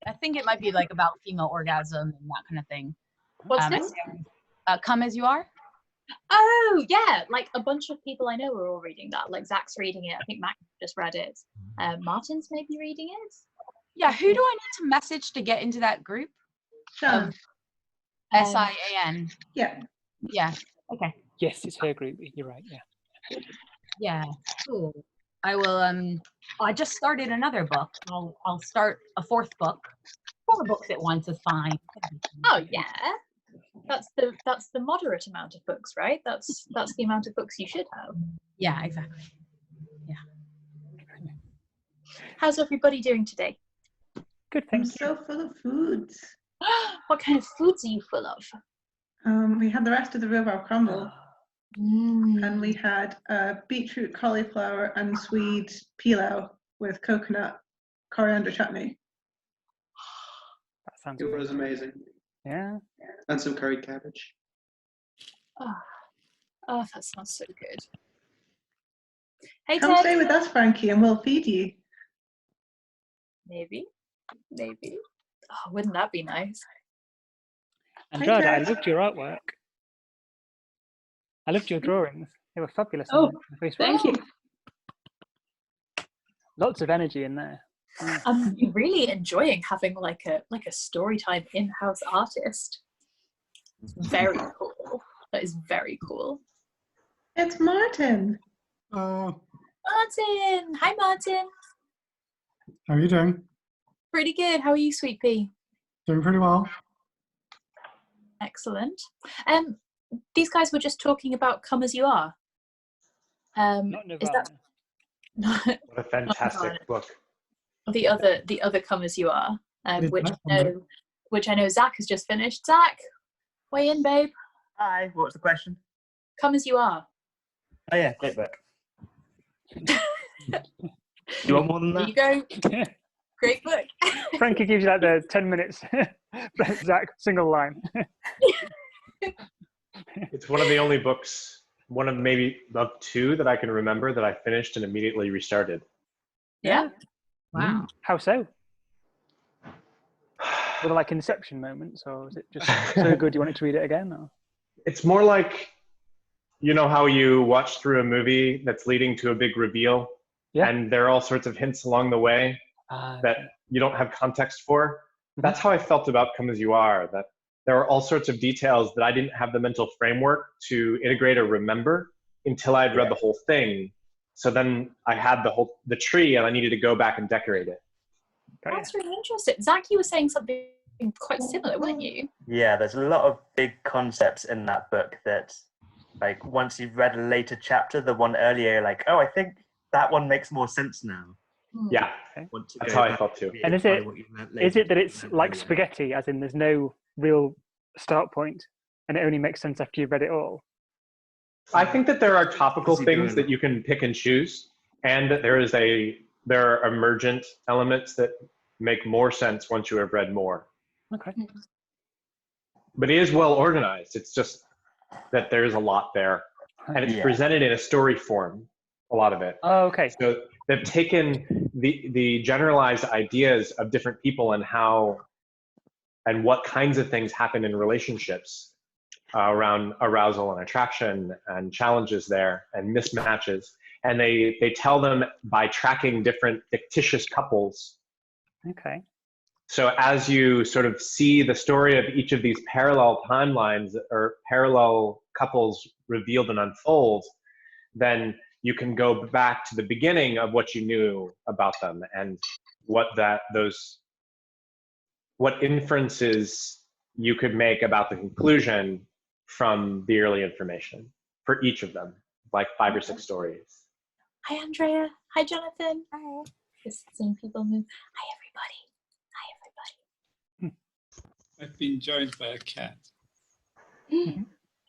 I think it might be like about female orgasm and that kind of thing. What's this? Come As You Are. Oh yeah, like a bunch of people I know are all reading that. Like Zach's reading it. I think Mac just read it. Martin's maybe reading it. Yeah, who do I need to message to get into that group? Sian. SIAN. Yeah. Yeah. Okay. Yes, it's her group. You're right. Yeah. Yeah. Cool. I will. I just started another book. I'll start a fourth book. 4 books at once is fine. Oh yeah. That's the moderate amount of books, right? That's the amount of books you should have. Yeah, exactly. Yeah. How's everybody doing today? Good, I'm thank you. so full of foods. What kind of foods are you full of? We had the rest of the rhubarb crumble, Mm. and we had beetroot, cauliflower, and Swede pilau with coconut coriander chutney. That sounds It was amazing. amazing. Yeah. And some curried cabbage. Oh, that sounds so good. Hey, Come Ted. stay with us, Frankie, and we'll feed you. Maybe. Oh, wouldn't that be nice? Andrada, I Ted. loved your artwork. I loved your drawings. They were fabulous. Oh, on the Facebook. thank you. Lots of energy in there. I'm really enjoying having like a Storytime in-house artist. It's very cool. That is very cool. It's Martin. Oh, Martin! Hi, Martin. how are you doing? Pretty good. How are you, Sweet Pea? Doing pretty well. Excellent. These guys were just talking about Come As You Are. Not Is Nirvana. that not What a fantastic book. the other Come As You Are, It's which that I one, know, which I know Zach has just finished. Zach, weigh in, babe. Hi, what's the question? Come As You Are. Oh yeah, great book. You want more than There that? you go. Great book. Frankie gives you like the 10 minutes. Zach, single line. It's one of the only books, one of maybe of 2 that I can remember that I finished and immediately restarted. Yeah. Wow. How so? Were there like Inception moments, or was it just so good you wanted to read it again? Or? It's more like, you know how you watch through a movie that's leading to a big reveal, Yeah. and there are all sorts of hints along the way that you don't have context for? That's how I felt about Come As You Are, that there were all sorts of details that I didn't have the mental framework to integrate or remember until I'd read the whole thing. So then I had the tree, and I needed to go back and decorate it. That's really interesting. Zach, you were saying something quite similar, weren't you? Yeah, there's a lot of big concepts in that book that, like, once you've read a later chapter, the one earlier, you're like, oh, I think that one makes more sense now. Yeah, Want to that's go how I back felt too. and And is verify it what you meant is later. it that it's like spaghetti, as in there's no real start point, and it only makes sense after you've read it all? I think that there are topical Is he things doing- that you can pick and choose, and that there are emergent elements that make more sense once you have read more. Okay. But it is well organized. It's just that there's a lot there, and it's Yeah. presented in a story form, a lot of it. Oh, okay. So they've taken the generalized ideas of different people and how and what kinds of things happen in relationships around arousal and attraction and challenges there and mismatches. And they tell them by tracking different fictitious couples. Okay. So as you sort of see the story of each of these parallel timelines or parallel couples revealed and unfold, then you can go back to the beginning of what you knew about them and what inferences you could make about the conclusion from the early information for each of them, like 5 or 6 stories. Hi, Andrea. Hi, Jonathan. Hi. Just seeing people move. Hi, everybody. I've been joined by a cat.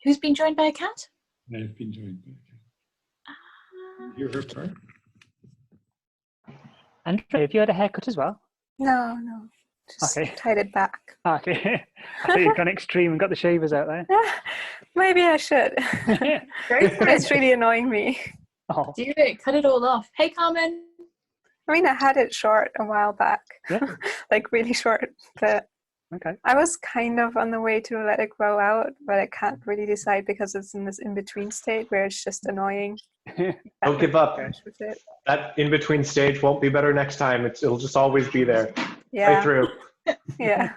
Who's been joined by a cat? I've been joined by a cat. You heard her? Andrea, have you had a haircut as well? No. Just Okay. tied it back. Okay. I thought you'd gone extreme and got the shavers out there. Maybe I should. It's really annoying me. Oh. Do it. Cut it all off. Hey, Carmen. I mean, I had it short a while back, Yeah. like really short, but Okay. I was kind of on the way to let it grow out, but I can't really decide because it's in this in-between state where it's just annoying. Don't give up. Gosh, with it. That in-between stage won't be better next time. It'll just always be there. Play Yeah, through. yeah.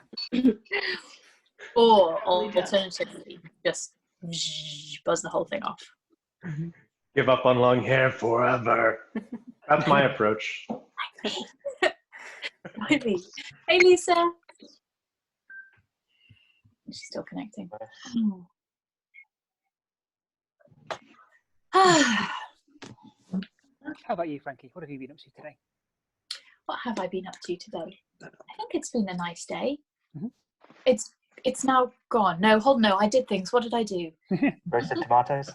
Or alternatively, just buzz the whole thing off. Give up on long hair forever. That's my approach. Maybe. Hey, Lisa. She's still connecting. How about you, Frankie? What have you been up to today? What have I been up to today? I think it's been a nice day. Mhm. It's now gone. No, I did things. What did I do? Roasted tomatoes.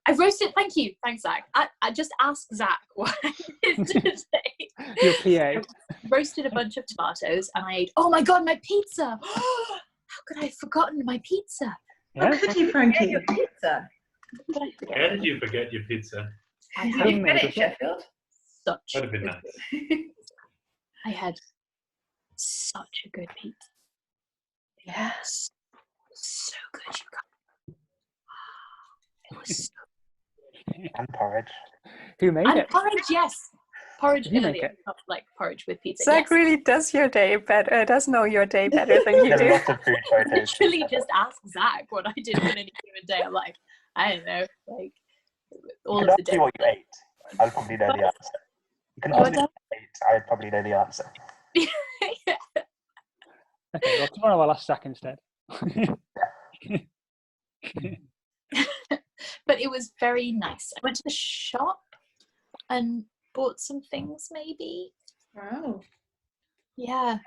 I roasted. Thank you. Thanks, Zach. I just asked Zach what I did today. Your PA. Roasted a bunch of tomatoes, and I ate. Oh my god, my pizza! How could I have forgotten my pizza? How Yeah. could you, Frankie? Your pizza. How could I forget? How did you forget your pizza? I Did had you finish, Sheffield? such. That'd have been nice. I had such a good pizza. Yes. So good, you guys. It was so And porridge. Who made and it? porridge, yes. Porridge Did you make earlier, it? not like porridge with pizza. Zach Yes. really does your day better. Does know your day better than you There's do. lots of food photos. Literally just ask Zach what I did on any given day. I'm like, I don't know, like all You of can the ask me day. what you ate. I'll probably know the answer. You can What ask me what you ate. I'd probably know the answer. Okay, well, tomorrow I'll ask Zach instead. But it was very nice. I went to the shop and bought some things, maybe. Wow. Yeah.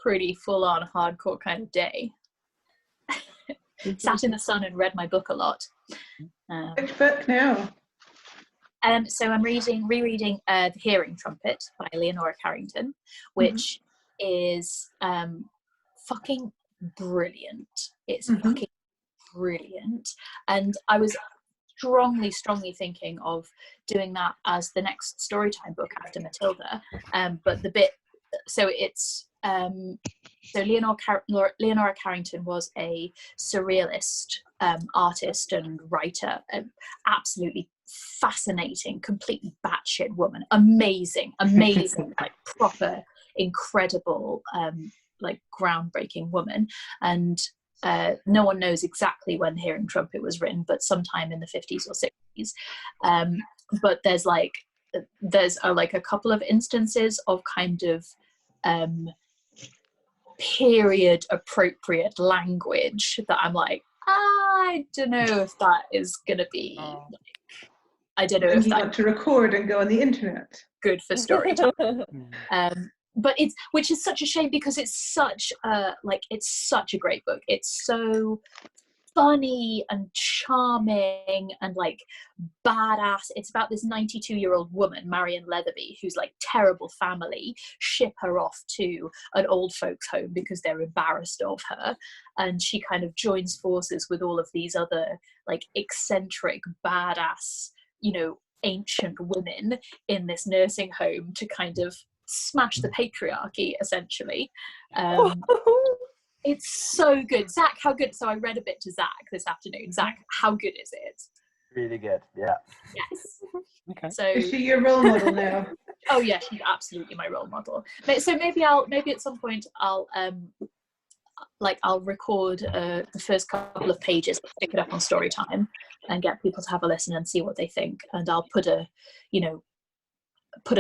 Pretty full-on hardcore kind of day. Sat in the sun and read my book a lot. Which book now? So I'm rereading The Hearing Trumpet by Leonora Carrington, which is fucking brilliant. It's fucking brilliant. And I was strongly thinking of doing that as the next storytime book after Matilda. But the bit, so it's, so Leonora Carrington was a surrealist artist and writer, absolutely fascinating, completely batshit woman, amazing, like proper, incredible, like groundbreaking woman. And no one knows exactly when Hearing Trumpet was written, but sometime in the 50s or 60s. But there's a couple of instances of kind of period appropriate language that I'm like, I don't know if that is gonna be I don't know And if you that's want to record and go on the internet. good for storytelling. But it's, which is such a shame because it's such a great book. It's so funny and charming and like badass. It's about this 92-year-old woman, Marion Leatherby, who's like terrible family ship her off to an old folks home because they're embarrassed of her, and she kind of joins forces with all of these other like eccentric badass, you know, ancient women in this nursing home to kind of smash the patriarchy, essentially. It's so good. Zach, how good? So I read a bit to Zach this afternoon. Zach, how good is it? Really good, yeah. Yes. Okay. So Is she your role model now? oh yeah, she's absolutely my role model. So maybe at some point I'll record the first couple of pages, stick it up on Storytime, and get people to have a listen and see what they think. And I'll put a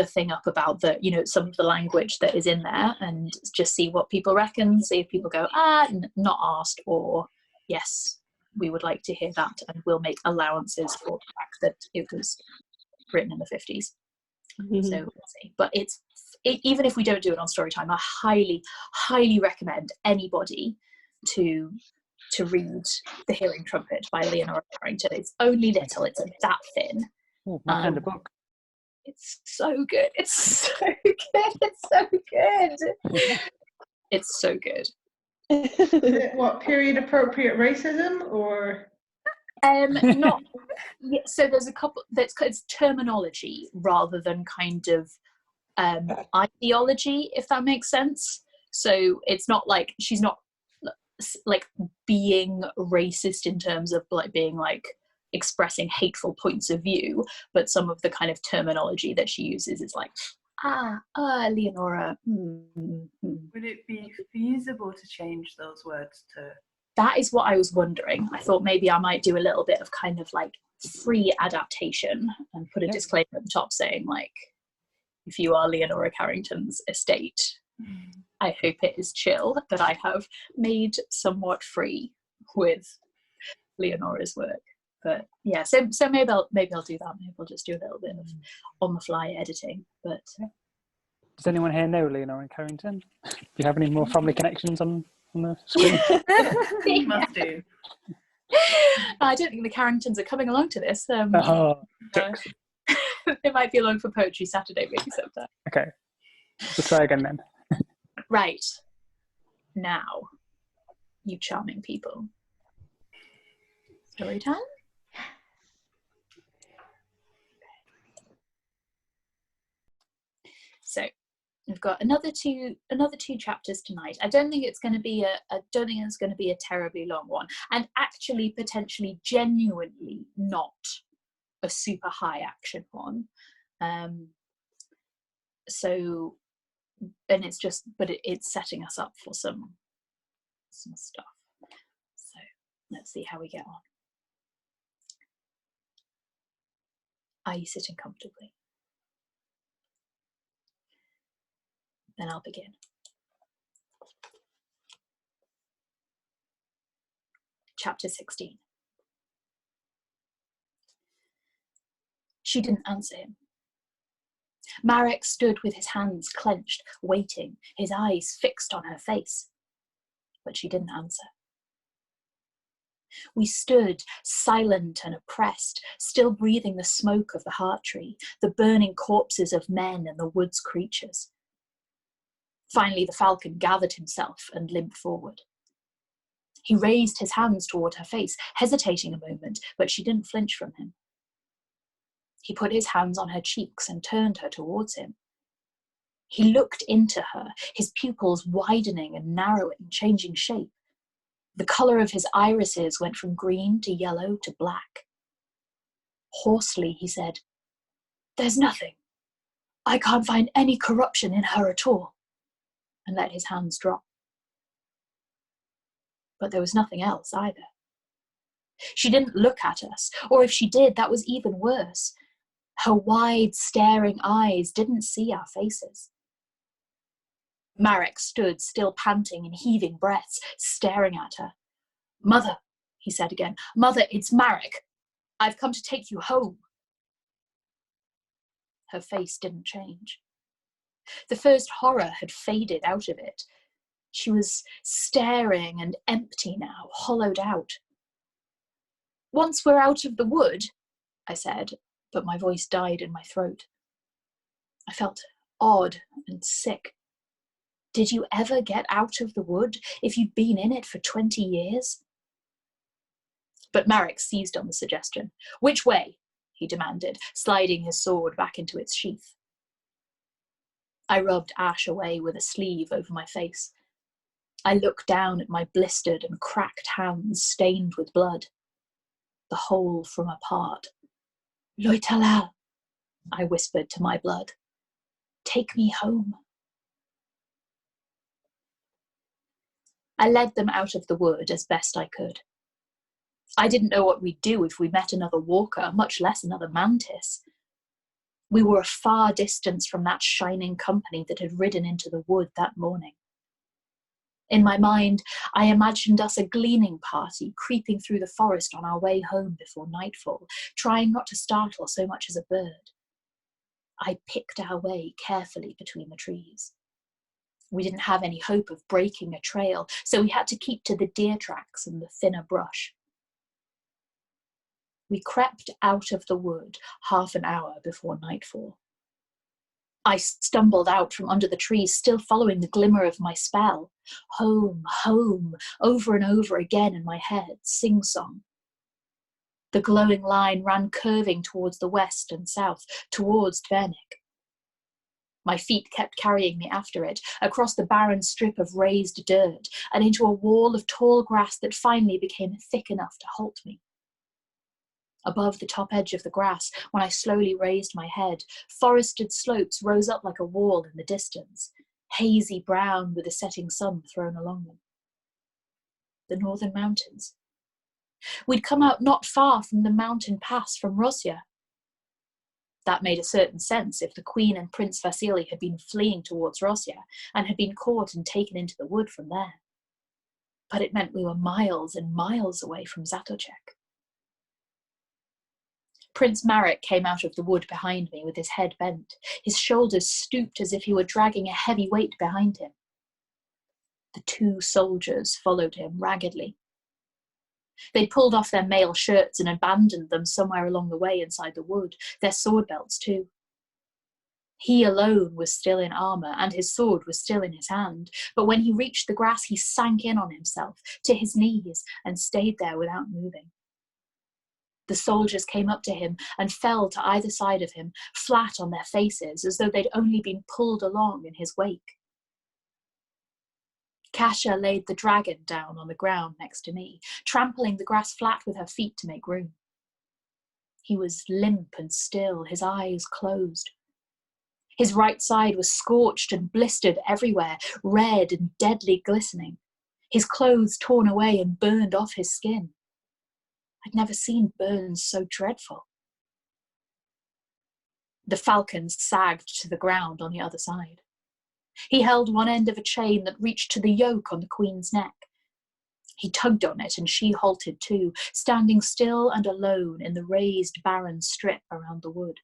thing up about the, you know, some of the language that is in there, and just see what people reckon. See if people go, not asked, or yes, we would like to hear that, and we'll make allowances for the fact that it was written in the 50s. So we'll see. But even if we don't do it on Storytime, I highly recommend anybody to read The Hearing Trumpet by Leonora Carrington. It's only little, it's that thin. Oh, my kind of book. It's so good. It's so good. It's so good. It's so good. Is it what, period appropriate racism or? Not yeah, so there's a couple it's terminology rather than kind of ideology, if that makes sense. So it's not like she's not like being racist in terms of like being like expressing hateful points of view, but some of the kind of terminology that she uses is like Leonora. Would it be feasible to change those words to? That is what I was wondering. I thought maybe I might do a little bit of kind of like free adaptation and put a disclaimer at the top saying like, if you are Leonora Carrington's estate, I hope it is chill that I have made somewhat free with Leonora's work. But yeah, so maybe I'll do that. Maybe I'll just do a little bit of on the fly editing. But does anyone here know Leonora Carrington? Do you have any more family connections on the screen? You must do. I don't think the Carringtons are coming along to this. It might be along for Poetry Saturday maybe sometime. Okay, let's try again then. Right. Now, you charming people. Story time? So we've got another two chapters tonight. I don't think it's going to be a terribly long one, and actually potentially genuinely not a super high action one. So, and it's just, but it's setting us up for some stuff. So let's see how we get on. Are you sitting comfortably? Then I'll begin. Chapter 16. She didn't answer him. Marek stood with his hands clenched, waiting, his eyes fixed on her face. But she didn't answer. We stood, silent and oppressed, still breathing the smoke of the heart tree, the burning corpses of men and the wood's creatures. Finally, the falcon gathered himself and limped forward. He raised his hands toward her face, hesitating a moment, but she didn't flinch from him. He put his hands on her cheeks and turned her towards him. He looked into her, his pupils widening and narrowing, changing shape. The colour of his irises went from green to yellow to black. Hoarsely, he said, "There's nothing. I can't find any corruption in her at all," and let his hands drop. But there was nothing else either. She didn't look at us, or if she did, that was even worse. Her wide, staring eyes didn't see our faces. Marek stood, still panting and heaving breaths, staring at her. "Mother," he said again, "Mother, it's Marek. I've come to take you home." Her face didn't change. The first horror had faded out of it. She was staring and empty now, hollowed out. "Once we're out of the wood," I said, but my voice died in my throat. I felt odd and sick. Did you ever get out of the wood if you'd been in it for 20 years? But Marek seized on the suggestion. "Which way?" he demanded, sliding his sword back into its sheath. I rubbed ash away with a sleeve over my face. I looked down at my blistered and cracked hands stained with blood. The hole from a part. "Loitalal," I whispered to my blood. "Take me home." I led them out of the wood as best I could. I didn't know what we'd do if we met another walker, much less another mantis. We were a far distance from that shining company that had ridden into the wood that morning. In my mind, I imagined us a gleaning party creeping through the forest on our way home before nightfall, trying not to startle so much as a bird. I picked our way carefully between the trees. We didn't have any hope of breaking a trail, so we had to keep to the deer tracks and the thinner brush. We crept out of the wood half an hour before nightfall. I stumbled out from under the trees, still following the glimmer of my spell. Home, home, over and over again in my head, sing-song. The glowing line ran curving towards the west and south, towards Dvernik. My feet kept carrying me after it, across the barren strip of raised dirt, and into a wall of tall grass that finally became thick enough to halt me. Above the top edge of the grass, when I slowly raised my head, forested slopes rose up like a wall in the distance, hazy brown with the setting sun thrown along them. The northern mountains. We'd come out not far from the mountain pass from Russia. That made a certain sense if the Queen and Prince Vasily had been fleeing towards Russia and had been caught and taken into the wood from there. But it meant we were miles and miles away from Zatochek. Prince Marek came out of the wood behind me with his head bent, his shoulders stooped as if he were dragging a heavy weight behind him. The 2 soldiers followed him raggedly. They'd pulled off their mail shirts and abandoned them somewhere along the way inside the wood, their sword belts too. He alone was still in armour, and his sword was still in his hand, but when he reached the grass he sank in on himself, to his knees, and stayed there without moving. The soldiers came up to him and fell to either side of him, flat on their faces, as though they'd only been pulled along in his wake. Kasia laid the dragon down on the ground next to me, trampling the grass flat with her feet to make room. He was limp and still, his eyes closed. His right side was scorched and blistered everywhere, red and deadly glistening, his clothes torn away and burned off his skin. I'd never seen burns so dreadful. The falcon sagged to the ground on the other side. He held one end of a chain that reached to the yoke on the Queen's neck. He tugged on it and she halted too, standing still and alone in the raised barren strip around the wood.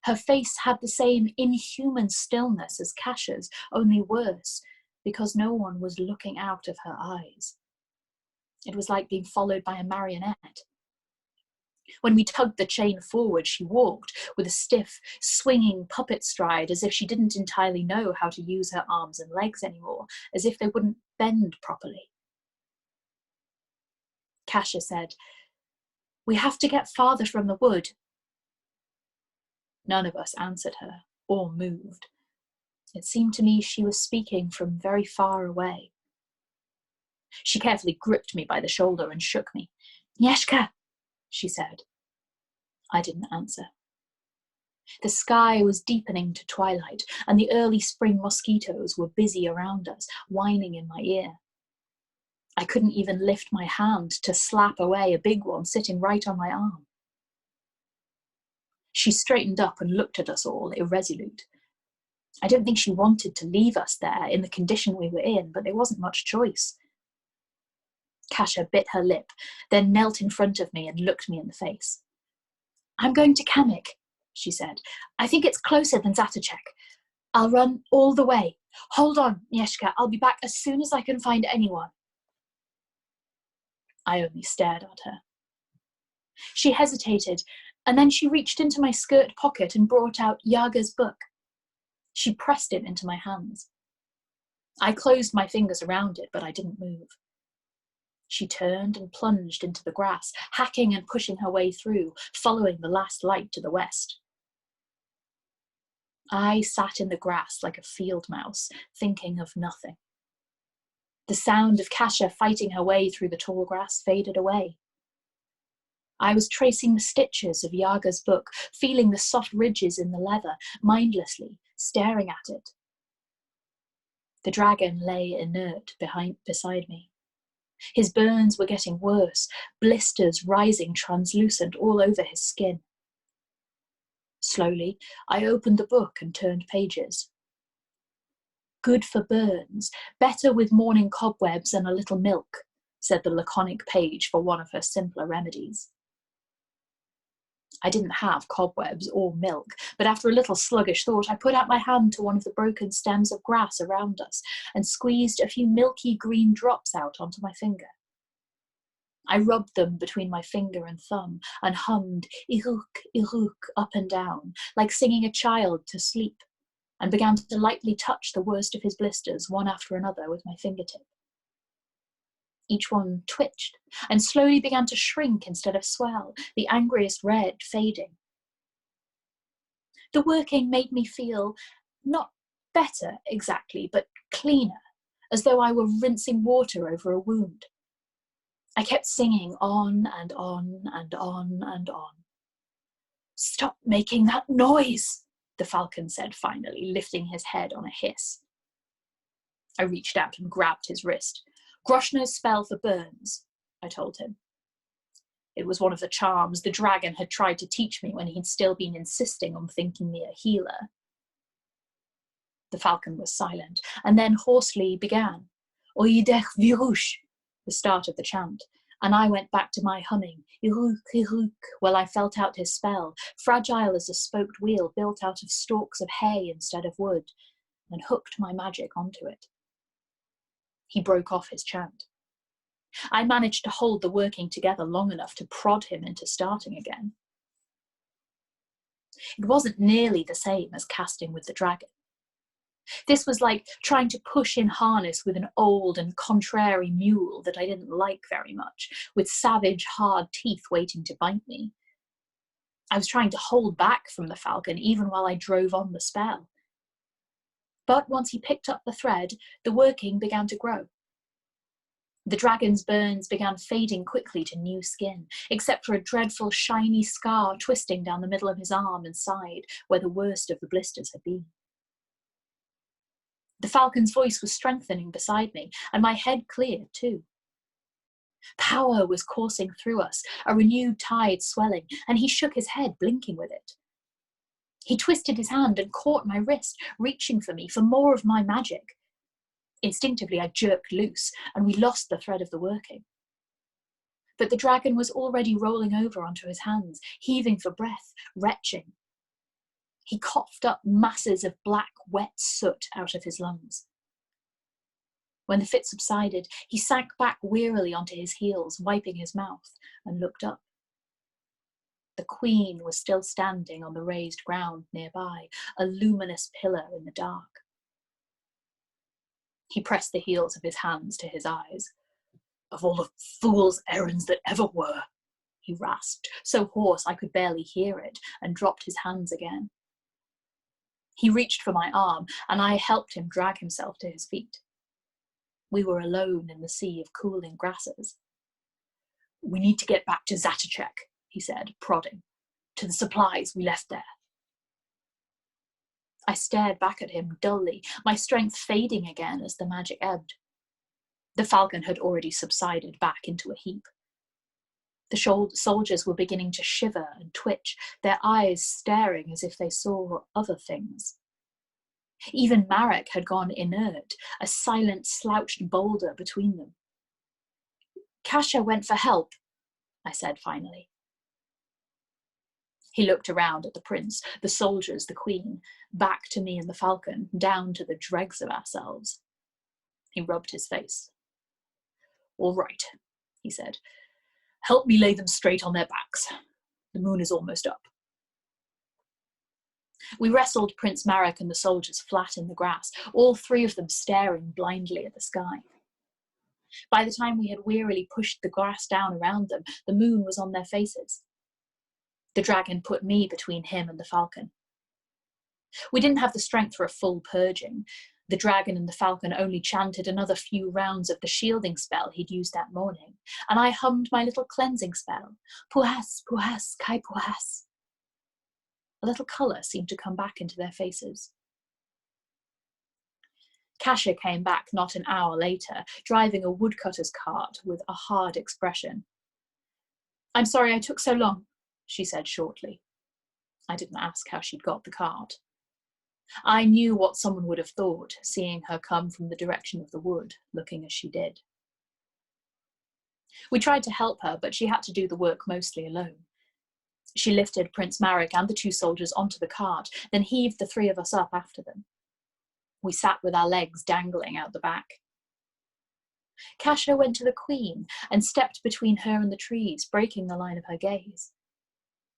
Her face had the same inhuman stillness as Kasia's, only worse, because no one was looking out of her eyes. It was like being followed by a marionette. When we tugged the chain forward, she walked with a stiff, swinging puppet stride, as if she didn't entirely know how to use her arms and legs anymore, as if they wouldn't bend properly. Kasia said, "We have to get farther from the wood." None of us answered her or moved. It seemed to me she was speaking from very far away. She carefully gripped me by the shoulder and shook me. "Nyeshka," she said. I didn't answer. The sky was deepening to twilight, and the early spring mosquitoes were busy around us, whining in my ear. I couldn't even lift my hand to slap away a big one sitting right on my arm. She straightened up and looked at us all, irresolute. I don't think she wanted to leave us there in the condition we were in, but there wasn't much choice. Kasia bit her lip, then knelt in front of me and looked me in the face. "I'm going to Kamik," she said. "I think it's closer than Zatochek. I'll run all the way. Hold on, Nyeshka, I'll be back as soon as I can find anyone." I only stared at her. She hesitated, and then she reached into my skirt pocket and brought out Yaga's book. She pressed it into my hands. I closed my fingers around it, but I didn't move. She turned and plunged into the grass, hacking and pushing her way through, following the last light to the west. I sat in the grass like a field mouse, thinking of nothing. The sound of Kasia fighting her way through the tall grass faded away. I was tracing the stitches of Yaga's book, feeling the soft ridges in the leather, mindlessly, staring at it. The dragon lay inert beside me. His burns were getting worse, blisters rising translucent all over his skin. Slowly, I opened the book and turned pages. "Good for burns, better with morning cobwebs and a little milk," said the laconic page for one of her simpler remedies. I didn't have cobwebs or milk, but after a little sluggish thought, I put out my hand to one of the broken stems of grass around us and squeezed a few milky green drops out onto my finger. I rubbed them between my finger and thumb and hummed iruk, iruk up and down, like singing a child to sleep, and began to lightly touch the worst of his blisters one after another with my fingertip. Each one twitched and slowly began to shrink instead of swell, the angriest red fading. The working made me feel not better exactly, but cleaner, as though I were rinsing water over a wound. I kept singing on and on and on and on. "Stop making that noise," the falcon said finally, lifting his head on a hiss. I reached out and grabbed his wrist. "Groshner's spell for burns," I told him. It was one of the charms the dragon had tried to teach me when he'd still been insisting on thinking me a healer. The falcon was silent, and then hoarsely began, "Oidech virush," the start of the chant, and I went back to my humming, "Iruk, iruk," while I felt out his spell, fragile as a spoked wheel built out of stalks of hay instead of wood, and hooked my magic onto it. He broke off his chant. I managed to hold the working together long enough to prod him into starting again. It wasn't nearly the same as casting with the dragon. This was like trying to push in harness with an old and contrary mule that I didn't like very much, with savage, hard teeth waiting to bite me. I was trying to hold back from the falcon even while I drove on the spell. But once he picked up the thread, the working began to grow. The dragon's burns began fading quickly to new skin, except for a dreadful shiny scar twisting down the middle of his arm and side, where the worst of the blisters had been. The falcon's voice was strengthening beside me, and my head cleared too. Power was coursing through us, a renewed tide swelling, and he shook his head, blinking with it. He twisted his hand and caught my wrist, reaching for me for more of my magic. Instinctively, I jerked loose, and we lost the thread of the working. But the dragon was already rolling over onto his hands, heaving for breath, retching. He coughed up masses of black, wet soot out of his lungs. When the fit subsided, he sank back wearily onto his heels, wiping his mouth, and looked up. The queen was still standing on the raised ground nearby, a luminous pillar in the dark. He pressed the heels of his hands to his eyes. "Of all the fool's errands that ever were," he rasped, so hoarse I could barely hear it, and dropped his hands again. He reached for my arm, and I helped him drag himself to his feet. We were alone in the sea of cooling grasses. "We need to get back to Zatachek," he said, prodding, "to the supplies we left there." I stared back at him dully, my strength fading again as the magic ebbed. The falcon had already subsided back into a heap. The soldiers were beginning to shiver and twitch, their eyes staring as if they saw other things. Even Marek had gone inert, a silent, slouched boulder between them. "Kasha went for help," I said finally. He looked around at the prince, the soldiers, the queen, back to me and the falcon, down to the dregs of ourselves. He rubbed his face. "All right," he said. "Help me lay them straight on their backs. The moon is almost up." We wrestled Prince Marek and the soldiers flat in the grass, all three of them staring blindly at the sky. By the time we had wearily pushed the grass down around them, the moon was on their faces. The dragon put me between him and the falcon. We didn't have the strength for a full purging. The dragon and the falcon only chanted another few rounds of the shielding spell he'd used that morning, and I hummed my little cleansing spell, "Puhas, puhas, kai puhas." A little colour seemed to come back into their faces. Kasha came back not an hour later, driving a woodcutter's cart with a hard expression. "I'm sorry I took so long," she said shortly. I didn't ask how she'd got the cart. I knew what someone would have thought, seeing her come from the direction of the wood, looking as she did. We tried to help her, but she had to do the work mostly alone. She lifted Prince Marek and the two soldiers onto the cart, then heaved the three of us up after them. We sat with our legs dangling out the back. Kasha went to the queen and stepped between her and the trees, breaking the line of her gaze.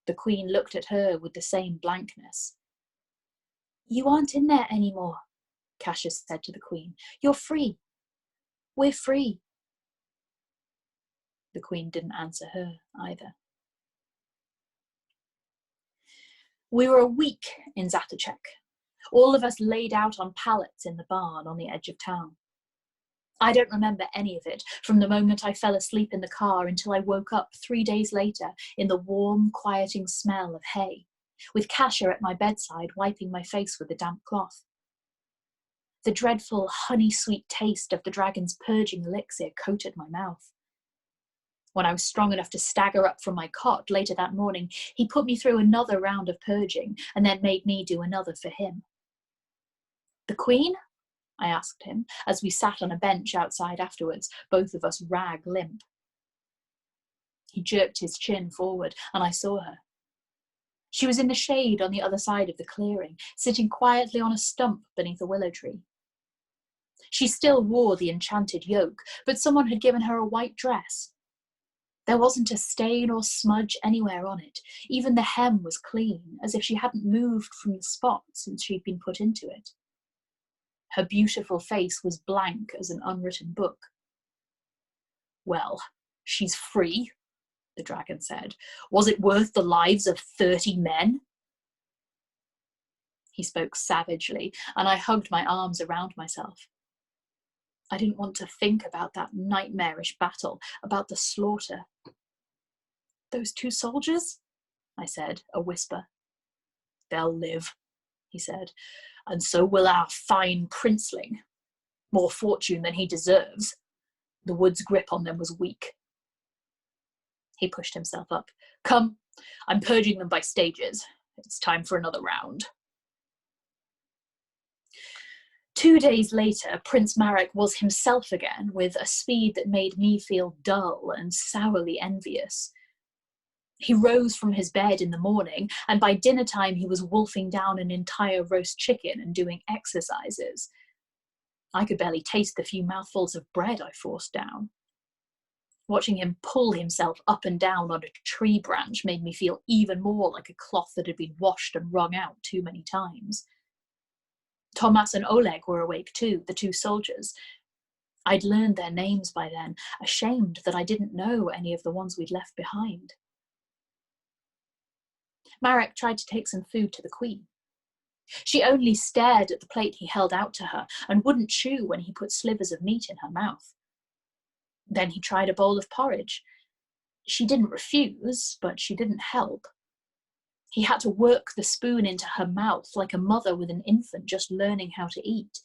The queen looked at her with the same blankness. "You aren't in there anymore," Kasha said to the queen. "You're free. We're free." The Queen didn't answer her either. We were a week in Zatopek, all of us laid out on pallets in the barn on the edge of town. I don't remember any of it, from the moment I fell asleep in the car until I woke up 3 days later in the warm, quieting smell of hay, with Kasia at my bedside wiping my face with a damp cloth. The dreadful honey-sweet taste of the dragon's purging elixir coated my mouth. When I was strong enough to stagger up from my cot later that morning, he put me through another round of purging and then made me do another for him. "The Queen?" I asked him, as we sat on a bench outside afterwards, both of us rag limp. He jerked his chin forward, and I saw her. She was in the shade on the other side of the clearing, sitting quietly on a stump beneath a willow tree. She still wore the enchanted yoke, but someone had given her a white dress. There wasn't a stain or smudge anywhere on it. Even the hem was clean, as if she hadn't moved from the spot since she'd been put into it. Her beautiful face was blank as an unwritten book. "Well, she's free," the dragon said. "Was it worth the lives of 30 men?" He spoke savagely, and I hugged my arms around myself. I didn't want to think about that nightmarish battle, about the slaughter. "Those 2 soldiers?" I said, a whisper. "They'll live," he said, "and so will our fine princeling. More fortune than he deserves. The wood's grip on them was weak." He pushed himself up. "Come, I'm purging them by stages. It's time for another round." 2 days later, Prince Marek was himself again, with a speed that made me feel dull and sourly envious. He rose from his bed in the morning, and by dinner time he was wolfing down an entire roast chicken and doing exercises. I could barely taste the few mouthfuls of bread I forced down. Watching him pull himself up and down on a tree branch made me feel even more like a cloth that had been washed and wrung out too many times. Tomas and Oleg were awake too, the 2 soldiers. I'd learned their names by then, ashamed that I didn't know any of the ones we'd left behind. Marek tried to take some food to the Queen. She only stared at the plate he held out to her and wouldn't chew when he put slivers of meat in her mouth. Then he tried a bowl of porridge. She didn't refuse, but she didn't help. He had to work the spoon into her mouth like a mother with an infant just learning how to eat.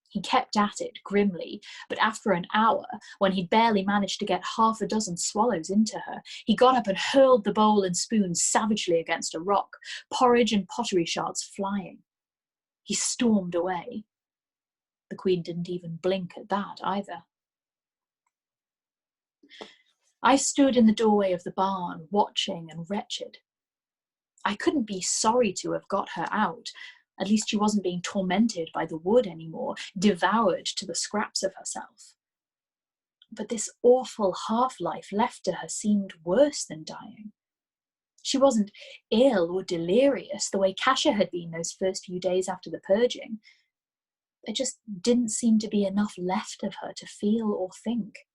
He kept at it grimly, but after an hour, when he'd barely managed to get half a dozen swallows into her, he got up and hurled the bowl and spoon savagely against a rock, porridge and pottery shards flying. He stormed away. The Queen didn't even blink at that either. I stood in the doorway of the barn, watching and wretched. I couldn't be sorry to have got her out. At least she wasn't being tormented by the wood anymore, devoured to the scraps of herself. But this awful half-life left to her seemed worse than dying. She wasn't ill or delirious the way Kasia had been those first few days after the purging. There just didn't seem to be enough left of her to feel or think.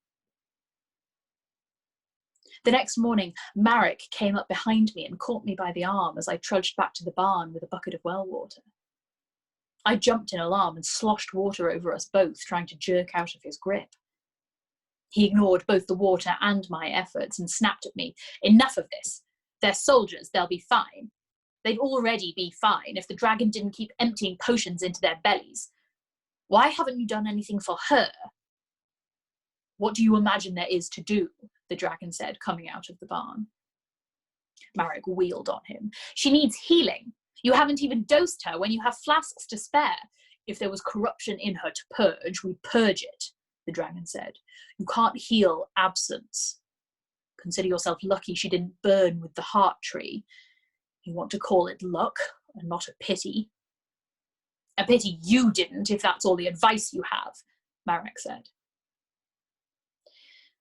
The next morning, Marek came up behind me and caught me by the arm as I trudged back to the barn with a bucket of well water. I jumped in alarm and sloshed water over us both, trying to jerk out of his grip. He ignored both the water and my efforts and snapped at me. "Enough of this. They're soldiers, they'll be fine. They'd already be fine if the dragon didn't keep emptying potions into their bellies. Why haven't you done anything for her?" "What do you imagine there is to do?" the dragon said, coming out of the barn. Marek wheeled on him. "She needs healing. You haven't even dosed her when you have flasks to spare. If there was corruption in her to purge, we'd purge it," the dragon said. "You can't heal absence. Consider yourself lucky she didn't burn with the heart tree. You want to call it luck and not a pity." "A pity you didn't, if that's all the advice you have," Marek said.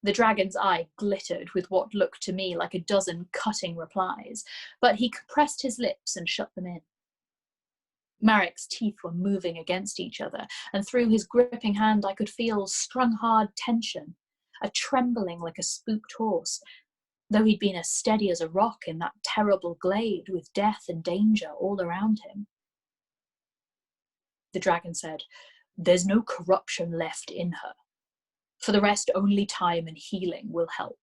The dragon's eye glittered with what looked to me like a dozen cutting replies, but he compressed his lips and shut them in. Marek's teeth were moving against each other, and through his gripping hand I could feel strung-hard tension, a trembling like a spooked horse, though he'd been as steady as a rock in that terrible glade with death and danger all around him. The dragon said, "There's no corruption left in her. For the rest, only time and healing will help.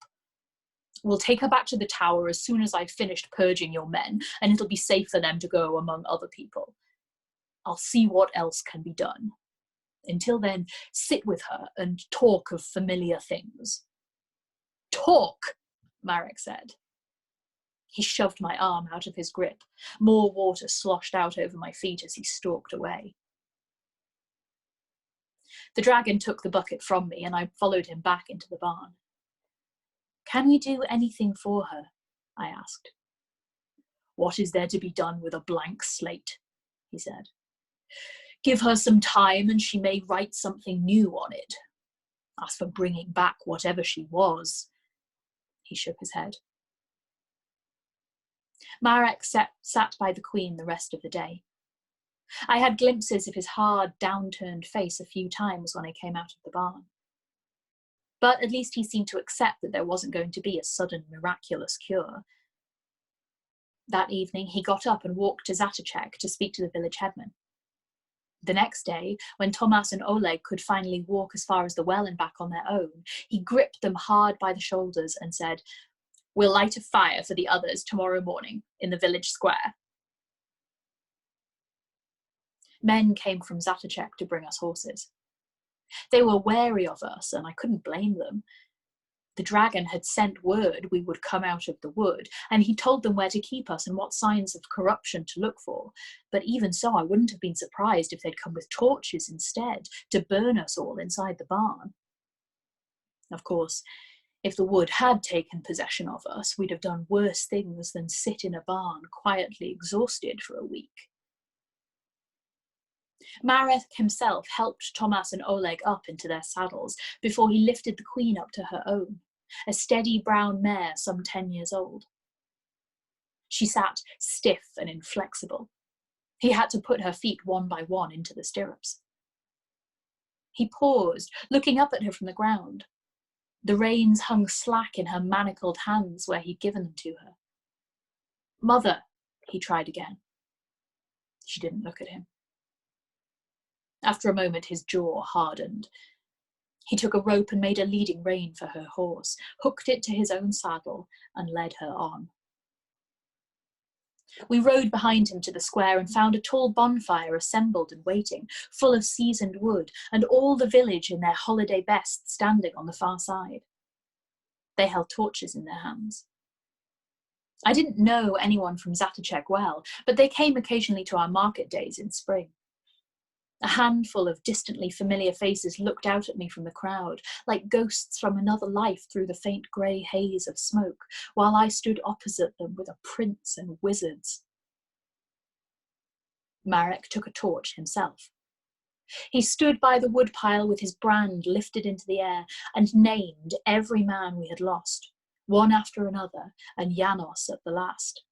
We'll take her back to the tower as soon as I've finished purging your men, and it'll be safe for them to go among other people. I'll see what else can be done. Until then, sit with her and talk of familiar things." "Talk," Marek said. He shoved my arm out of his grip. More water sloshed out over my feet as he stalked away. The dragon took the bucket from me, and I followed him back into the barn. "Can we do anything for her?" I asked. "What is there to be done with a blank slate?" he said. "Give her some time and she may write something new on it. As for bringing back whatever she was," he shook his head. Marek sat by the queen the rest of the day. I had glimpses of his hard, downturned face a few times when I came out of the barn. But at least he seemed to accept that there wasn't going to be a sudden, miraculous cure. That evening, he got up and walked to Zatachek to speak to the village headman. The next day, when Tomas and Oleg could finally walk as far as the well and back on their own, he gripped them hard by the shoulders and said, "We'll light a fire for the others tomorrow morning in the village square." Men came from Zatachek to bring us horses. They were wary of us, and I couldn't blame them. The dragon had sent word we would come out of the wood, and he told them where to keep us and what signs of corruption to look for. But even so, I wouldn't have been surprised if they'd come with torches instead to burn us all inside the barn. Of course, if the wood had taken possession of us, we'd have done worse things than sit in a barn quietly exhausted for a week. Marek himself helped Tomas and Oleg up into their saddles before he lifted the queen up to her own, a steady brown mare some 10 years old. She sat stiff and inflexible. He had to put her feet one by one into the stirrups. He paused, looking up at her from the ground. The reins hung slack in her manacled hands where he'd given them to her. "Mother," he tried again. She didn't look at him. After a moment, his jaw hardened. He took a rope and made a leading rein for her horse, hooked it to his own saddle, and led her on. We rode behind him to the square and found a tall bonfire assembled and waiting, full of seasoned wood, and all the village in their holiday best standing on the far side. They held torches in their hands. I didn't know anyone from Zatachek well, but they came occasionally to our market days in spring. A handful of distantly familiar faces looked out at me from the crowd, like ghosts from another life through the faint grey haze of smoke, while I stood opposite them with a prince and wizards. Marek took a torch himself. He stood by the woodpile with his brand lifted into the air and named every man we had lost, one after another, and Janos at the last.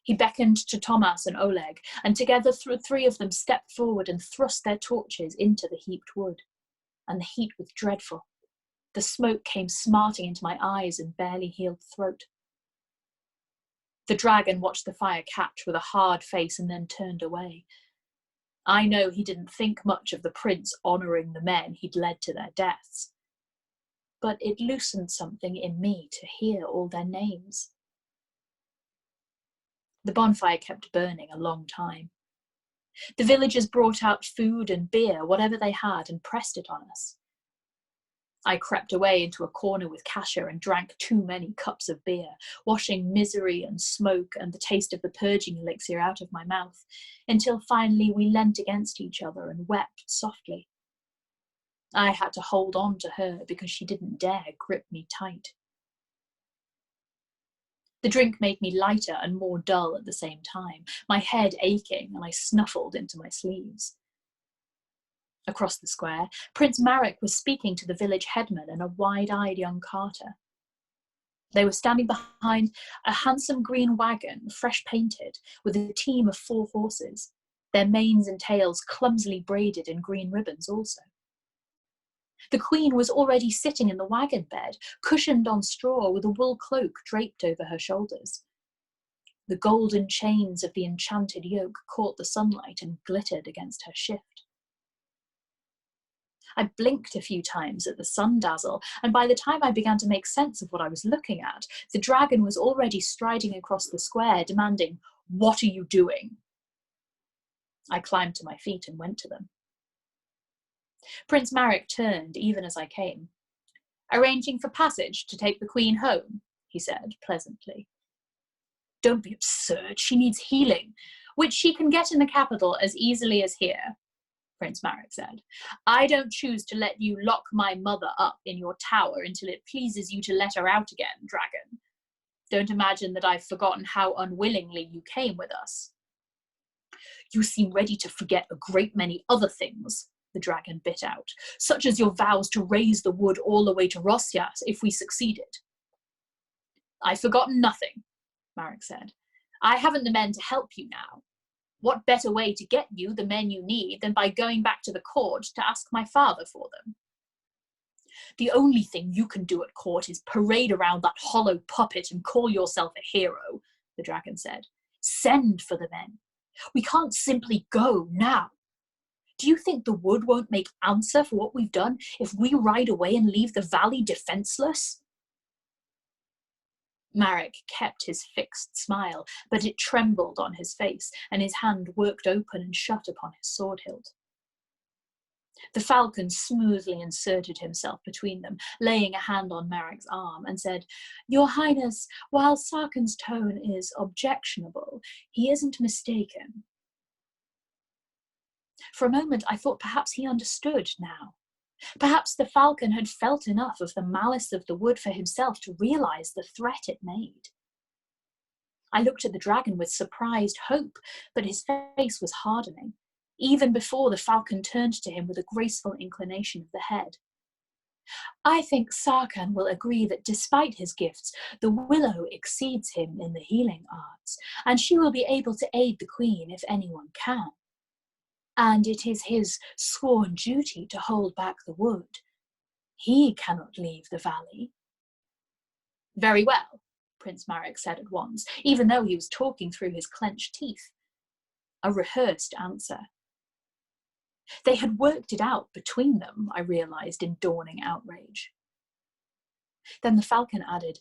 He beckoned to Tomas and Oleg, and together the three of them stepped forward and thrust their torches into the heaped wood. And the heat was dreadful. The smoke came smarting into my eyes and barely healed throat. The dragon watched the fire catch with a hard face and then turned away. I know he didn't think much of the prince honouring the men he'd led to their deaths. But it loosened something in me to hear all their names. The bonfire kept burning a long time. The villagers brought out food and beer, whatever they had, and pressed it on us. I crept away into a corner with Kasia and drank too many cups of beer, washing misery and smoke and the taste of the purging elixir out of my mouth, until finally we leant against each other and wept softly. I had to hold on to her because she didn't dare grip me tight. The drink made me lighter and more dull at the same time, my head aching, and I snuffled into my sleeves. Across the square, Prince Marek was speaking to the village headman and a wide-eyed young carter. They were standing behind a handsome green wagon, fresh painted, with a team of 4 horses, their manes and tails clumsily braided in green ribbons also. The queen was already sitting in the wagon bed, cushioned on straw with a wool cloak draped over her shoulders. The golden chains of the enchanted yoke caught the sunlight and glittered against her shift. I blinked a few times at the sun dazzle, and by the time I began to make sense of what I was looking at, the dragon was already striding across the square, demanding, "What are you doing?" I climbed to my feet and went to them. Prince Marek turned even as I came. "Arranging for passage to take the queen home," he said pleasantly. "Don't be absurd. She needs healing, which she can get in the capital as easily as here," Prince Marek said. "I don't choose to let you lock my mother up in your tower until it pleases you to let her out again, dragon. Don't imagine that I've forgotten how unwillingly you came with us." "You seem ready to forget a great many other things," the dragon bit out, "such as your vows to raise the wood all the way to Rosyas if we succeeded." "I've forgotten nothing," Marek said. "I haven't the men to help you now. What better way to get you the men you need than by going back to the court to ask my father for them?" "The only thing you can do at court is parade around that hollow puppet and call yourself a hero," the dragon said. "Send for the men. We can't simply go now. Do you think the wood won't make answer for what we've done if we ride away and leave the valley defenseless?" Marek kept his fixed smile, but it trembled on his face, and his hand worked open and shut upon his sword hilt. The falcon smoothly inserted himself between them, laying a hand on Marek's arm, and said, "Your Highness, while Sarkhan's tone is objectionable, he isn't mistaken." For a moment I thought perhaps he understood now. Perhaps the falcon had felt enough of the malice of the wood for himself to realize the threat it made. I looked at the dragon with surprised hope, but his face was hardening, even before the falcon turned to him with a graceful inclination of the head. "I think Sarkhan will agree that despite his gifts, the willow exceeds him in the healing arts, and she will be able to aid the queen if anyone can. And it is his sworn duty to hold back the wood. He cannot leave the valley." "Very well," Prince Marek said at once, even though he was talking through his clenched teeth. A rehearsed answer. They had worked it out between them, I realized in dawning outrage. Then the falcon added,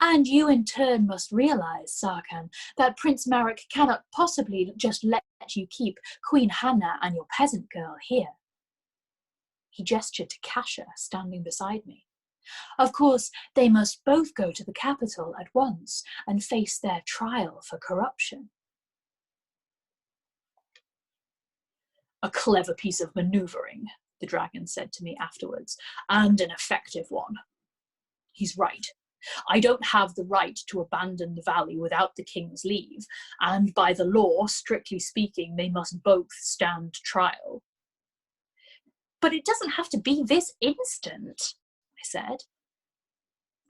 "And you in turn must realize, Sarkhan, that Prince Marek cannot possibly just let you keep Queen Hannah and your peasant girl here." He gestured to Kasha, standing beside me. "Of course, they must both go to the capital at once and face their trial for corruption." "A clever piece of maneuvering," the dragon said to me afterwards, "and an effective one. He's right. I don't have the right to abandon the valley without the king's leave, and by the law, strictly speaking, they must both stand trial." "But it doesn't have to be this instant," I said.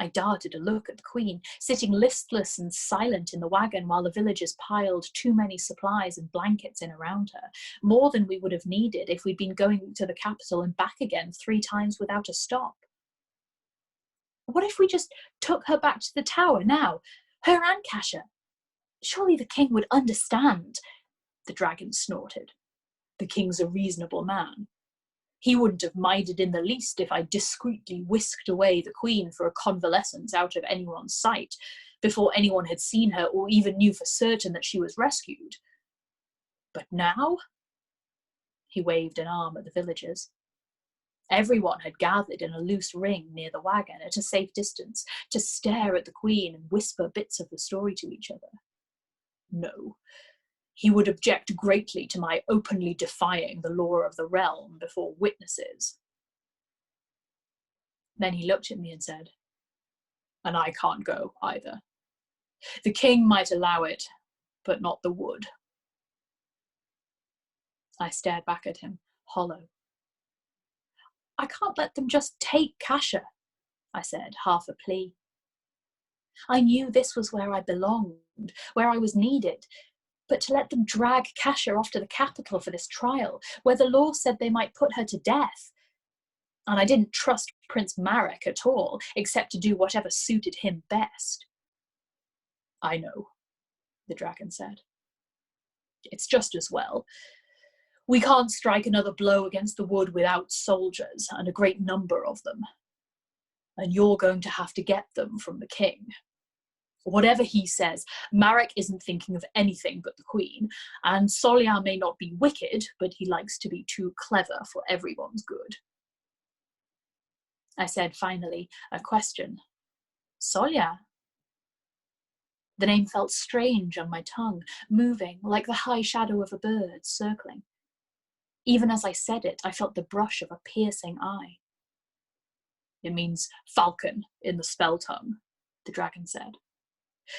I darted a look at the queen, sitting listless and silent in the wagon while the villagers piled too many supplies and blankets in around her, more than we would have needed if we'd been going to the capital and back again 3 times without a stop. "What if we just took her back to the tower now? Her and Kasha? Surely the king would understand," the dragon snorted. "The king's a reasonable man. He wouldn't have minded in the least if I discreetly whisked away the queen for a convalescence out of anyone's sight, before anyone had seen her or even knew for certain that she was rescued. But now?" He waved an arm at the villagers. Everyone had gathered in a loose ring near the wagon at a safe distance to stare at the queen and whisper bits of the story to each other. No, he would object greatly to my openly defying the law of the realm before witnesses. Then he looked at me and said, "And I can't go either. The king might allow it, but not the wood." I stared back at him, hollow. "I can't let them just take Kasha," I said, half a plea. I knew this was where I belonged, where I was needed, but to let them drag Kasha off to the capital for this trial, where the law said they might put her to death, And I didn't trust Prince Marek at all, except to do whatever suited him best. I know, the dragon said. It's just as well. We can't strike another blow against the wood without soldiers, and a great number of them. And you're going to have to get them from the king. Whatever he says, Marek isn't thinking of anything but the queen, and Solya may not be wicked, but he likes to be too clever for everyone's good. I said finally, a question. Solya? The name felt strange on my tongue, moving like the high shadow of a bird circling. Even as I said it, I felt the brush of a piercing eye. It means falcon in the spell tongue, the dragon said.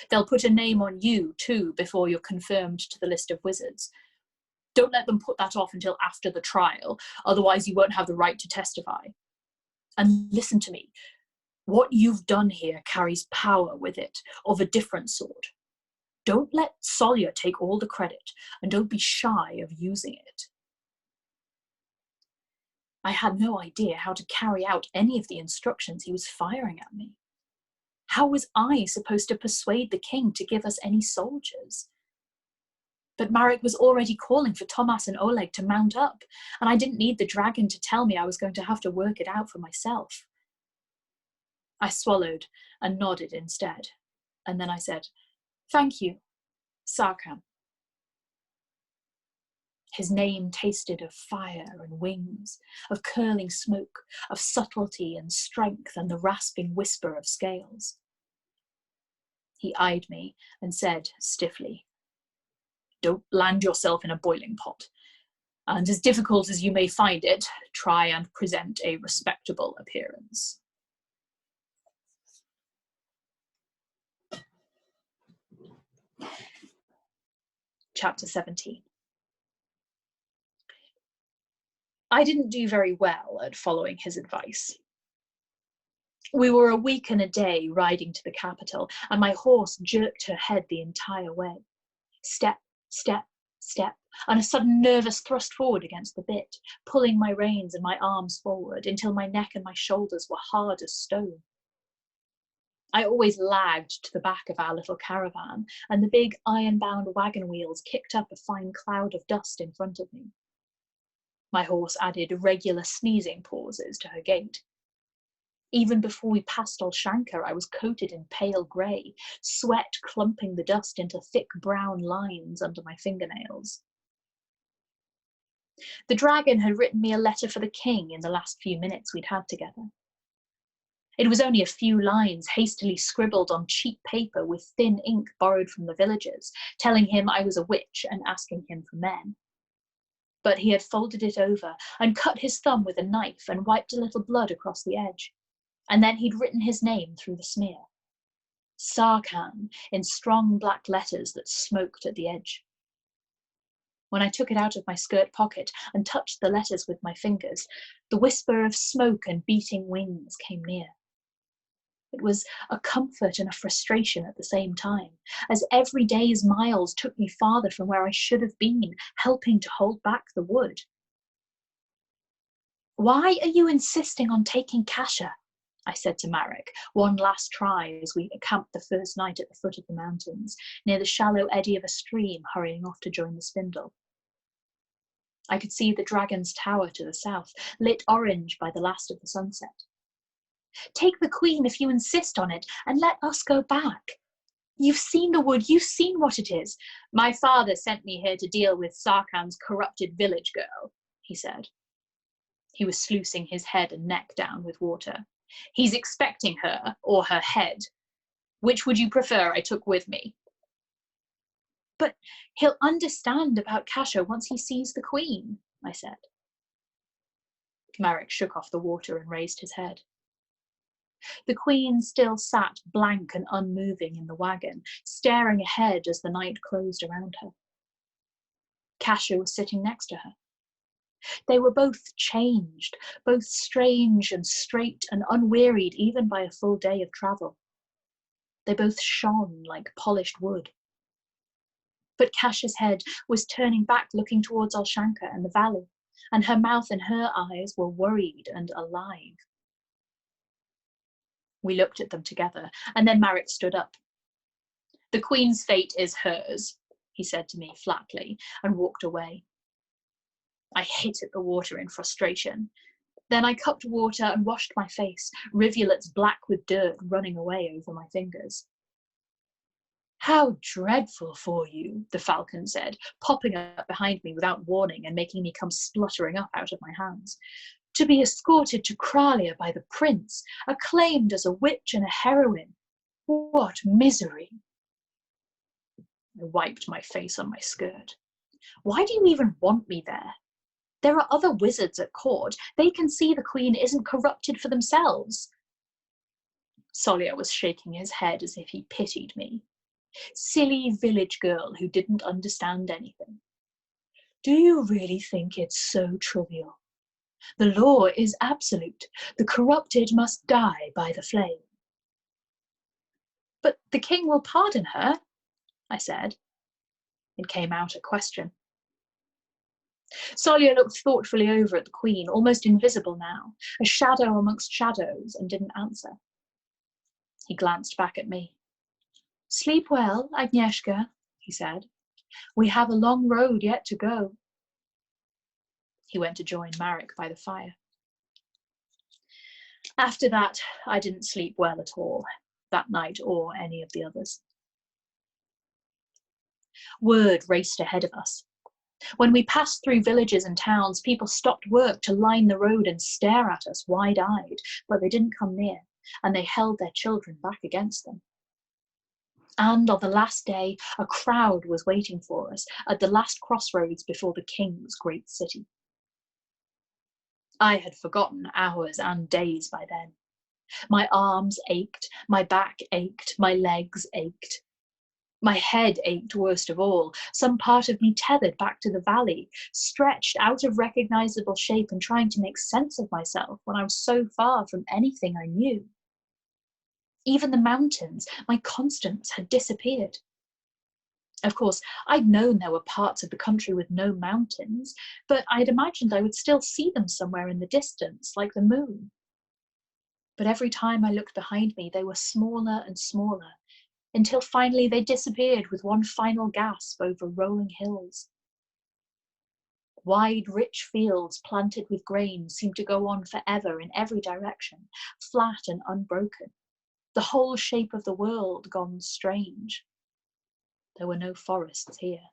They'll put a name on you, too, before you're confirmed to the list of wizards. Don't let them put that off until after the trial, otherwise you won't have the right to testify. And listen to me. What you've done here carries power with it, of a different sort. Don't let Solya take all the credit, and don't be shy of using it. I had no idea how to carry out any of the instructions he was firing at me. How was I supposed to persuade the king to give us any soldiers? But Marek was already calling for Thomas and Oleg to mount up, and I didn't need the dragon to tell me I was going to have to work it out for myself. I swallowed and nodded instead, and then I said, "Thank you, Sarkhan." His name tasted of fire and wings, of curling smoke, of subtlety and strength and the rasping whisper of scales. He eyed me and said stiffly, "Don't land yourself in a boiling pot. And as difficult as you may find it, try and present a respectable appearance." Chapter 17. I didn't do very well at following his advice. We were a week and a day riding to the capital, and my horse jerked her head the entire way. Step, step, step, and a sudden nervous thrust forward against the bit, pulling my reins and my arms forward until my neck and my shoulders were hard as stone. I always lagged to the back of our little caravan, and the big iron-bound wagon wheels kicked up a fine cloud of dust in front of me. My horse added regular sneezing pauses to her gait. Even before we passed Olshanka, I was coated in pale grey, sweat clumping the dust into thick brown lines under my fingernails. The dragon had written me a letter for the king in the last few minutes we'd had together. It was only a few lines hastily scribbled on cheap paper with thin ink borrowed from the villagers, telling him I was a witch and asking him for men. But he had folded it over and cut his thumb with a knife and wiped a little blood across the edge. And then he'd written his name through the smear. Sarkhan, in strong black letters that smoked at the edge. When I took it out of my skirt pocket and touched the letters with my fingers, the whisper of smoke and beating wings came near. It was a comfort and a frustration at the same time, as every day's miles took me farther from where I should have been, helping to hold back the wood. "Why are you insisting on taking Kasha?" I said to Marek, one last try as we camped the first night at the foot of the mountains, near the shallow eddy of a stream hurrying off to join the spindle. I could see the dragon's tower to the south, lit orange by the last of the sunset. "Take the queen if you insist on it, and let us go back. You've seen the wood, you've seen what it is. My father sent me here to deal with Sarkhan's corrupted village girl," he said. He was sluicing his head and neck down with water. "He's expecting her, or her head. Which would you prefer I took with me?" "But he'll understand about Kasha once he sees the queen," I said. Marek shook off the water and raised his head. The queen still sat blank and unmoving in the wagon, staring ahead as the night closed around her. Kasha was sitting next to her. They were both changed, both strange and straight and unwearied even by a full day of travel. They both shone like polished wood. But Kasha's head was turning back, looking towards Olshanka and the valley, and her mouth and her eyes were worried and alive. We looked at them together, and then Marek stood up. "The Queen's fate is hers," he said to me flatly, and walked away. I hit at the water in frustration. Then I cupped water and washed my face, rivulets black with dirt running away over my fingers. "How dreadful for you," the falcon said, popping up behind me without warning and making me come spluttering up out of my hands. "To be escorted to Kralia by the prince, acclaimed as a witch and a heroine. What misery!" I wiped my face on my skirt. "Why do you even want me there? There are other wizards at court. They can see the Queen isn't corrupted for themselves." Solya was shaking his head as if he pitied me. Silly village girl who didn't understand anything. "Do you really think it's so trivial? The law is absolute. The corrupted must die by the flame." "But the king will pardon her," I said. It came out a question. Solya looked thoughtfully over at the Queen, almost invisible now, a shadow amongst shadows, and didn't answer. He glanced back at me. "Sleep well, Agnieszka," he said. "We have a long road yet to go." He went to join Marek by the fire. After that, I didn't sleep well at all, that night or any of the others. Word raced ahead of us. When we passed through villages and towns, people stopped work to line the road and stare at us wide-eyed, but they didn't come near, and they held their children back against them. And on the last day, a crowd was waiting for us at the last crossroads before the king's great city. I had forgotten hours and days by then. My arms ached, my back ached, my legs ached. My head ached worst of all, some part of me tethered back to the valley, stretched out of recognizable shape and trying to make sense of myself when I was so far from anything I knew. Even the mountains, my constants, had disappeared. Of course, I'd known there were parts of the country with no mountains, but I'd imagined I would still see them somewhere in the distance, like the moon. But every time I looked behind me, they were smaller and smaller, until finally they disappeared with one final gasp over rolling hills. Wide, rich fields planted with grain seemed to go on forever in every direction, flat and unbroken. The whole shape of the world gone strange. There were no forests here.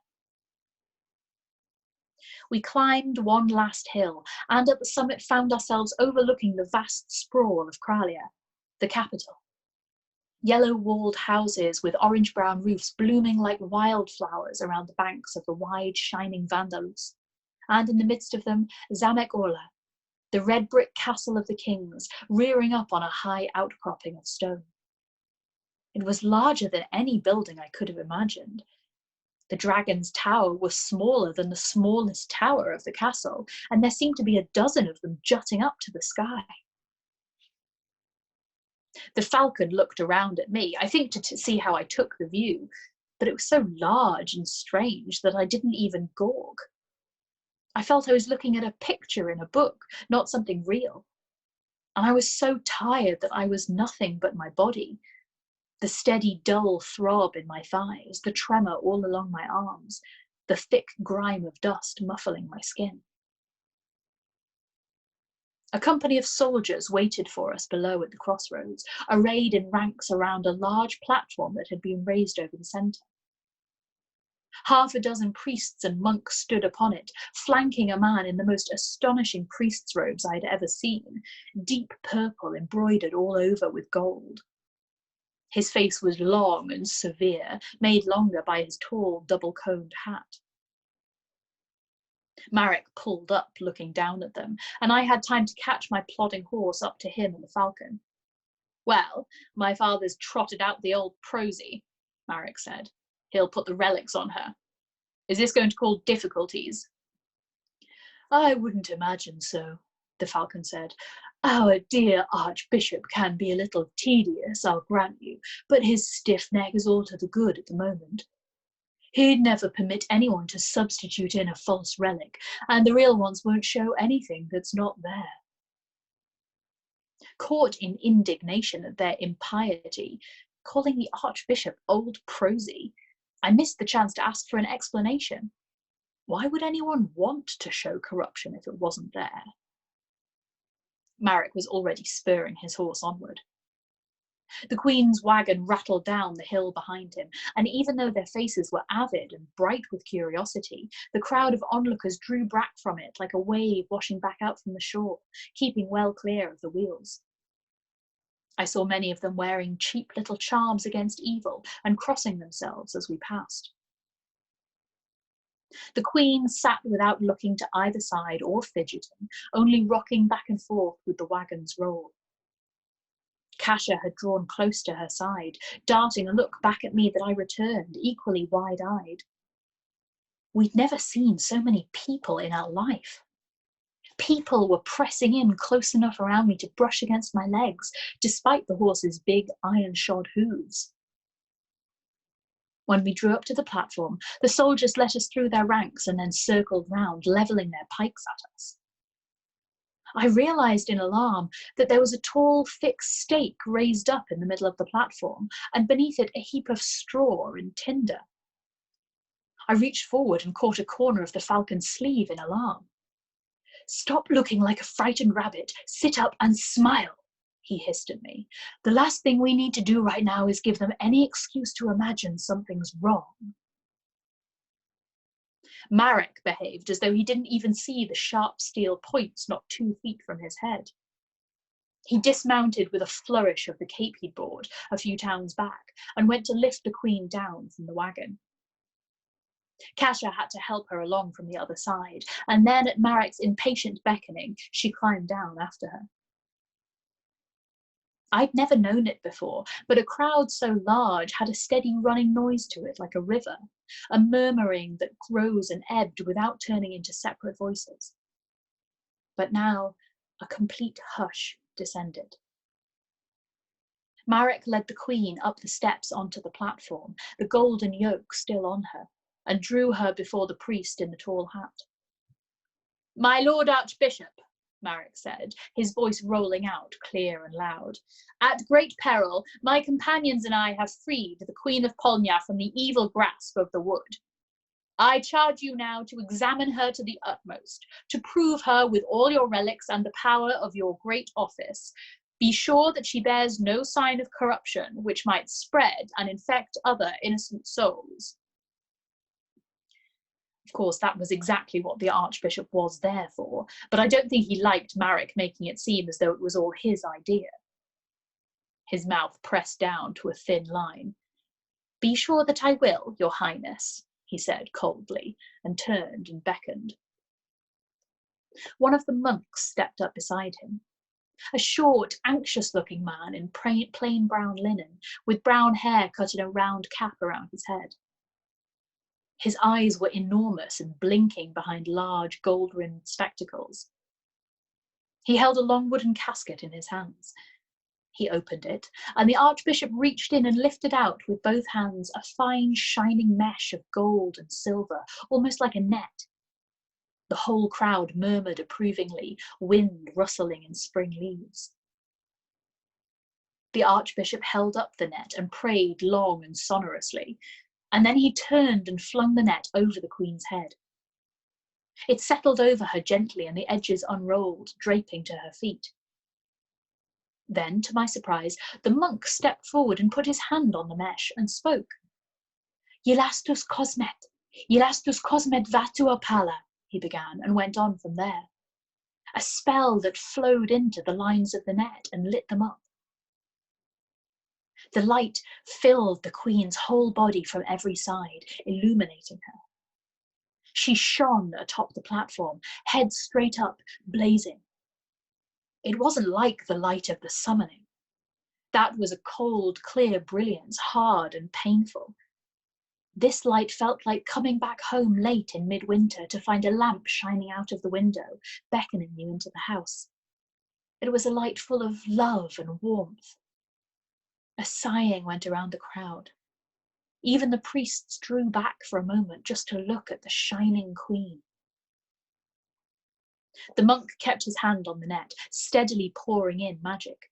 We climbed one last hill, and at the summit found ourselves overlooking the vast sprawl of Kralia, the capital. Yellow-walled houses with orange-brown roofs blooming like wildflowers around the banks of the wide, shining Vandalus, and in the midst of them, Zamek Orla, the red brick castle of the kings, rearing up on a high outcropping of stone. It was larger than any building I could have imagined. The dragon's tower was smaller than the smallest tower of the castle, and there seemed to be a dozen of them jutting up to the sky. The falcon looked around at me, I think to see how I took the view, but it was so large and strange that I didn't even gawk. I felt I was looking at a picture in a book, not something real. And I was so tired that I was nothing but my body. The steady, dull throb in my thighs, the tremor all along my arms, the thick grime of dust muffling my skin. A company of soldiers waited for us below at the crossroads, arrayed in ranks around a large platform that had been raised over the centre. Half a dozen priests and monks stood upon it, flanking a man in the most astonishing priest's robes I had ever seen, deep purple embroidered all over with gold. His face was long and severe, made longer by his tall, double-coned hat. Marek pulled up, looking down at them, and I had time to catch my plodding horse up to him and the falcon. "Well, my father's trotted out the old prosy," Marek said. "He'll put the relics on her. Is this going to cause difficulties?" "I wouldn't imagine so," the falcon said. "Our dear Archbishop can be a little tedious, I'll grant you, but his stiff neck is all to the good at the moment. He'd never permit anyone to substitute in a false relic, and the real ones won't show anything that's not there. Caught in indignation at their impiety, calling the Archbishop old prosy, I missed the chance to ask for an explanation. Why would anyone want to show corruption if it wasn't there? Marek was already spurring his horse onward. The Queen's wagon rattled down the hill behind him, and even though their faces were avid and bright with curiosity, the crowd of onlookers drew back from it like a wave washing back out from the shore, keeping well clear of the wheels. I saw many of them wearing cheap little charms against evil and crossing themselves as we passed. The Queen sat without looking to either side or fidgeting, only rocking back and forth with the wagon's roll. Kasia had drawn close to her side, darting a look back at me that I returned, equally wide-eyed. We'd never seen so many people in our life. People were pressing in close enough around me to brush against my legs, despite the horse's big iron-shod hooves. When we drew up to the platform, the soldiers let us through their ranks and then circled round, levelling their pikes at us. I realised in alarm that there was a tall, fixed stake raised up in the middle of the platform, and beneath it a heap of straw and tinder. I reached forward and caught a corner of the falcon's sleeve in alarm. "Stop looking like a frightened rabbit, sit up and smile," he hissed at me. "The last thing we need to do right now is give them any excuse to imagine something's wrong." Marek behaved as though he didn't even see the sharp steel points not 2 feet from his head. He dismounted with a flourish of the cape he'd bought a few towns back and went to lift the Queen down from the wagon. Kasia had to help her along from the other side, and then at Marek's impatient beckoning, she climbed down after her. I'd never known it before, but a crowd so large had a steady running noise to it like a river, a murmuring that rose and ebbed without turning into separate voices. But now a complete hush descended. Marek led the Queen up the steps onto the platform, the golden yoke still on her, and drew her before the priest in the tall hat. "My Lord Archbishop," Marek said, his voice rolling out clear and loud, "at great peril, my companions and I have freed the Queen of Polnia from the evil grasp of the wood. I charge you now to examine her to the utmost, to prove her with all your relics and the power of your great office. Be sure that she bears no sign of corruption, which might spread and infect other innocent souls." Of course, that was exactly what the Archbishop was there for, but I don't think he liked Marek making it seem as though it was all his idea. His mouth pressed down to a thin line. "Be sure that I will, Your Highness," he said coldly, and turned and beckoned. One of the monks stepped up beside him. A short, anxious-looking man in plain brown linen, with brown hair cut in a round cap around his head. His eyes were enormous and blinking behind large, gold-rimmed spectacles. He held a long wooden casket in his hands. He opened it, and the Archbishop reached in and lifted out with both hands a fine, shining mesh of gold and silver, almost like a net. The whole crowd murmured approvingly, wind rustling in spring leaves. The Archbishop held up the net and prayed long and sonorously, and then he turned and flung the net over the Queen's head. It settled over her gently and the edges unrolled, draping to her feet. Then, to my surprise, the monk stepped forward and put his hand on the mesh and spoke. "Yelastus Cosmet, Yelastus Cosmet Vatua Pala," he began, and went on from there. A spell that flowed into the lines of the net and lit them up. The light filled the Queen's whole body from every side, illuminating her. She shone atop the platform, head straight up, blazing. It wasn't like the light of the summoning. That was a cold, clear brilliance, hard and painful. This light felt like coming back home late in midwinter to find a lamp shining out of the window, beckoning you into the house. It was a light full of love and warmth. A sighing went around the crowd. Even the priests drew back for a moment just to look at the shining queen. The monk kept his hand on the net, steadily pouring in magic.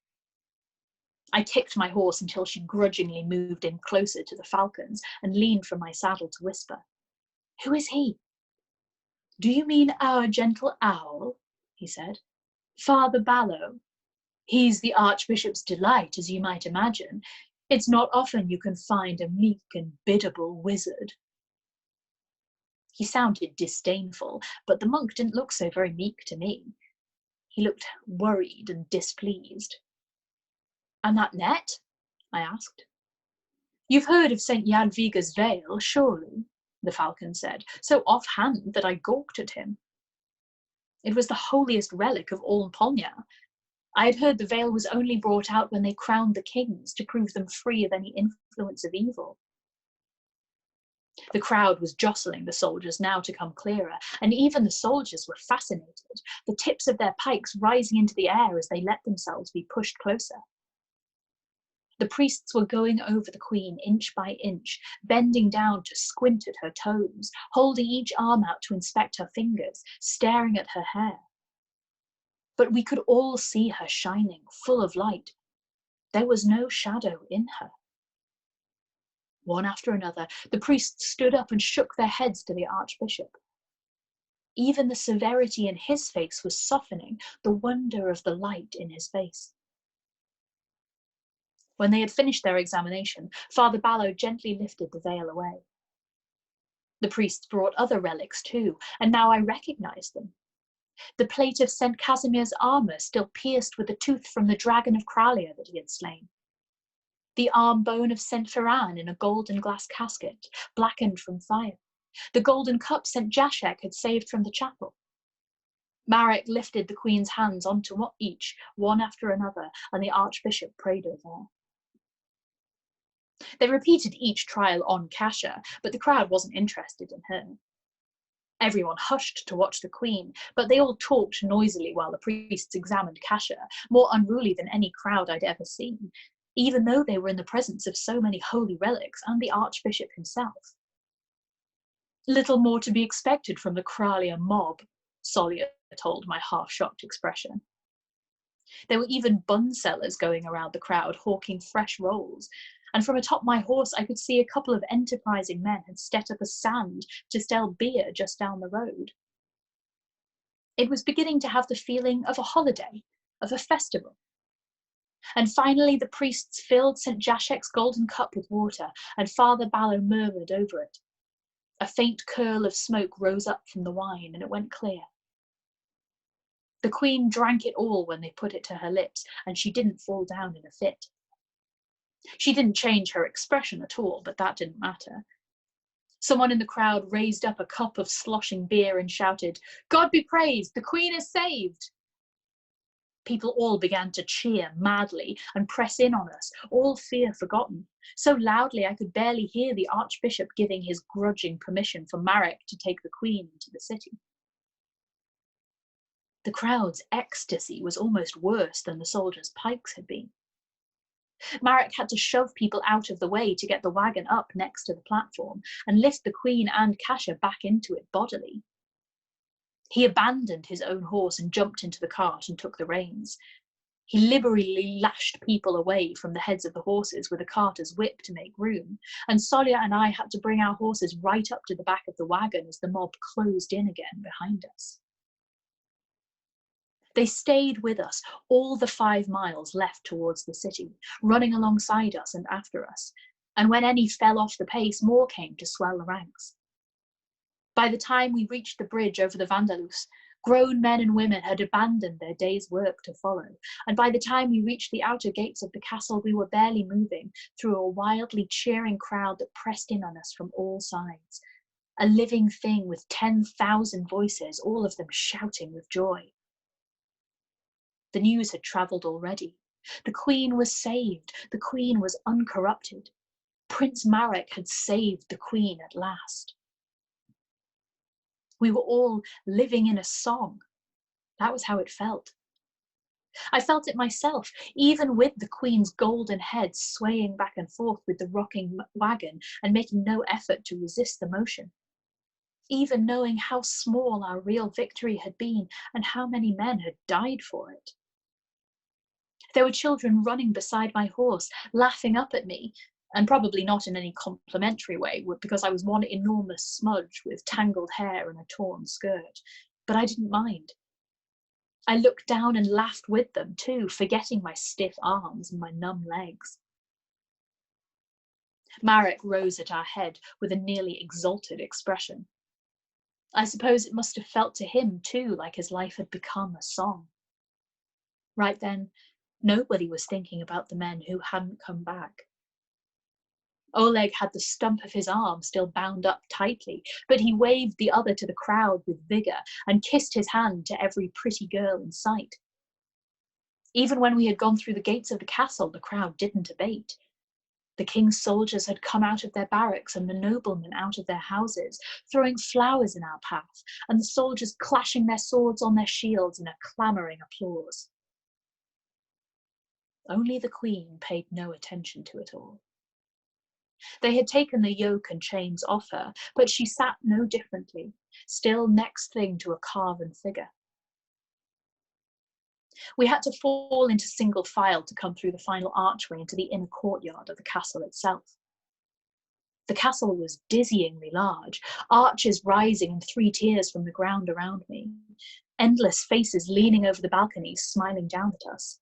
I kicked my horse until she grudgingly moved in closer to the falcons and leaned from my saddle to whisper, "Who is he?" "Do you mean our gentle owl?" he said. "Father Ballo. He's the Archbishop's delight, as you might imagine. It's not often you can find a meek and biddable wizard." He sounded disdainful, but the monk didn't look so very meek to me. He looked worried and displeased. "And that net?" I asked. "You've heard of St. Jadwiga's veil, surely?" the falcon said, so offhand that I gawked at him. It was the holiest relic of all Polnya. I had heard the veil was only brought out when they crowned the kings to prove them free of any influence of evil. The crowd was jostling the soldiers now to come clearer, and even the soldiers were fascinated, the tips of their pikes rising into the air as they let themselves be pushed closer. The priests were going over the queen inch by inch, bending down to squint at her toes, holding each arm out to inspect her fingers, staring at her hair. But we could all see her shining, full of light. There was no shadow in her. One after another, the priests stood up and shook their heads to the Archbishop. Even the severity in his face was softening, the wonder of the light in his face. When they had finished their examination, Father Ballo gently lifted the veil away. The priests brought other relics too, and now I recognized them. The plate of St. Casimir's armour still pierced with the tooth from the dragon of Kralia that he had slain. The arm bone of St. Ferran in a golden glass casket, blackened from fire. The golden cup St. Jashek had saved from the chapel. Marek lifted the queen's hands onto each, one after another, and the Archbishop prayed over her. They repeated each trial on Kasia, but the crowd wasn't interested in her. Everyone hushed to watch the queen, but they all talked noisily while the priests examined Kasia, more unruly than any crowd I'd ever seen, even though they were in the presence of so many holy relics and the Archbishop himself. "Little more to be expected from the Kralia mob," Solia told my half-shocked expression. There were even bun sellers going around the crowd hawking fresh rolls, and from atop my horse I could see a couple of enterprising men had set up a stand to sell beer just down the road. It was beginning to have the feeling of a holiday, of a festival. And finally the priests filled St. Jashek's golden cup with water, and Father Ballo murmured over it. A faint curl of smoke rose up from the wine, and it went clear. The queen drank it all when they put it to her lips, and she didn't fall down in a fit. She didn't change her expression at all, but that didn't matter. Someone in the crowd raised up a cup of sloshing beer and shouted, "God be praised, the queen is saved!" People all began to cheer madly and press in on us, all fear forgotten, so loudly I could barely hear the Archbishop giving his grudging permission for Marek to take the queen into the city. The crowd's ecstasy was almost worse than the soldiers' pikes had been. Marek had to shove people out of the way to get the wagon up next to the platform and lift the queen and Kasia back into it bodily. He abandoned his own horse and jumped into the cart and took the reins. He liberally lashed people away from the heads of the horses with a carter's whip to make room, and Solia and I had to bring our horses right up to the back of the wagon as the mob closed in again behind us. They stayed with us all the 5 miles left towards the city, running alongside us and after us, and when any fell off the pace, more came to swell the ranks. By the time we reached the bridge over the Vandalus, grown men and women had abandoned their day's work to follow, and by the time we reached the outer gates of the castle, we were barely moving through a wildly cheering crowd that pressed in on us from all sides, a living thing with 10,000 voices, all of them shouting with joy. The news had travelled already. The queen was saved. The queen was uncorrupted. Prince Marek had saved the queen at last. We were all living in a song. That was how it felt. I felt it myself, even with the Queen's golden head swaying back and forth with the rocking wagon and making no effort to resist the motion. Even knowing how small our real victory had been and how many men had died for it. There were children running beside my horse, laughing up at me, and probably not in any complimentary way, because I was one enormous smudge with tangled hair and a torn skirt. But I didn't mind. I looked down and laughed with them too, forgetting my stiff arms and my numb legs. Marek rose at our head with a nearly exalted expression. I suppose it must have felt to him too like his life had become a song. Right then, nobody was thinking about the men who hadn't come back. Oleg had the stump of his arm still bound up tightly, but he waved the other to the crowd with vigor and kissed his hand to every pretty girl in sight. Even when we had gone through the gates of the castle, the crowd didn't abate. The king's soldiers had come out of their barracks and the noblemen out of their houses, throwing flowers in our path, and the soldiers clashing their swords on their shields in a clamouring applause. Only the Queen paid no attention to it all. They had taken the yoke and chains off her, but she sat no differently, still next thing to a carven figure. We had to fall into single file to come through the final archway into the inner courtyard of the castle itself. The castle was dizzyingly large, arches rising in 3 tiers from the ground around me, endless faces leaning over the balconies, smiling down at us.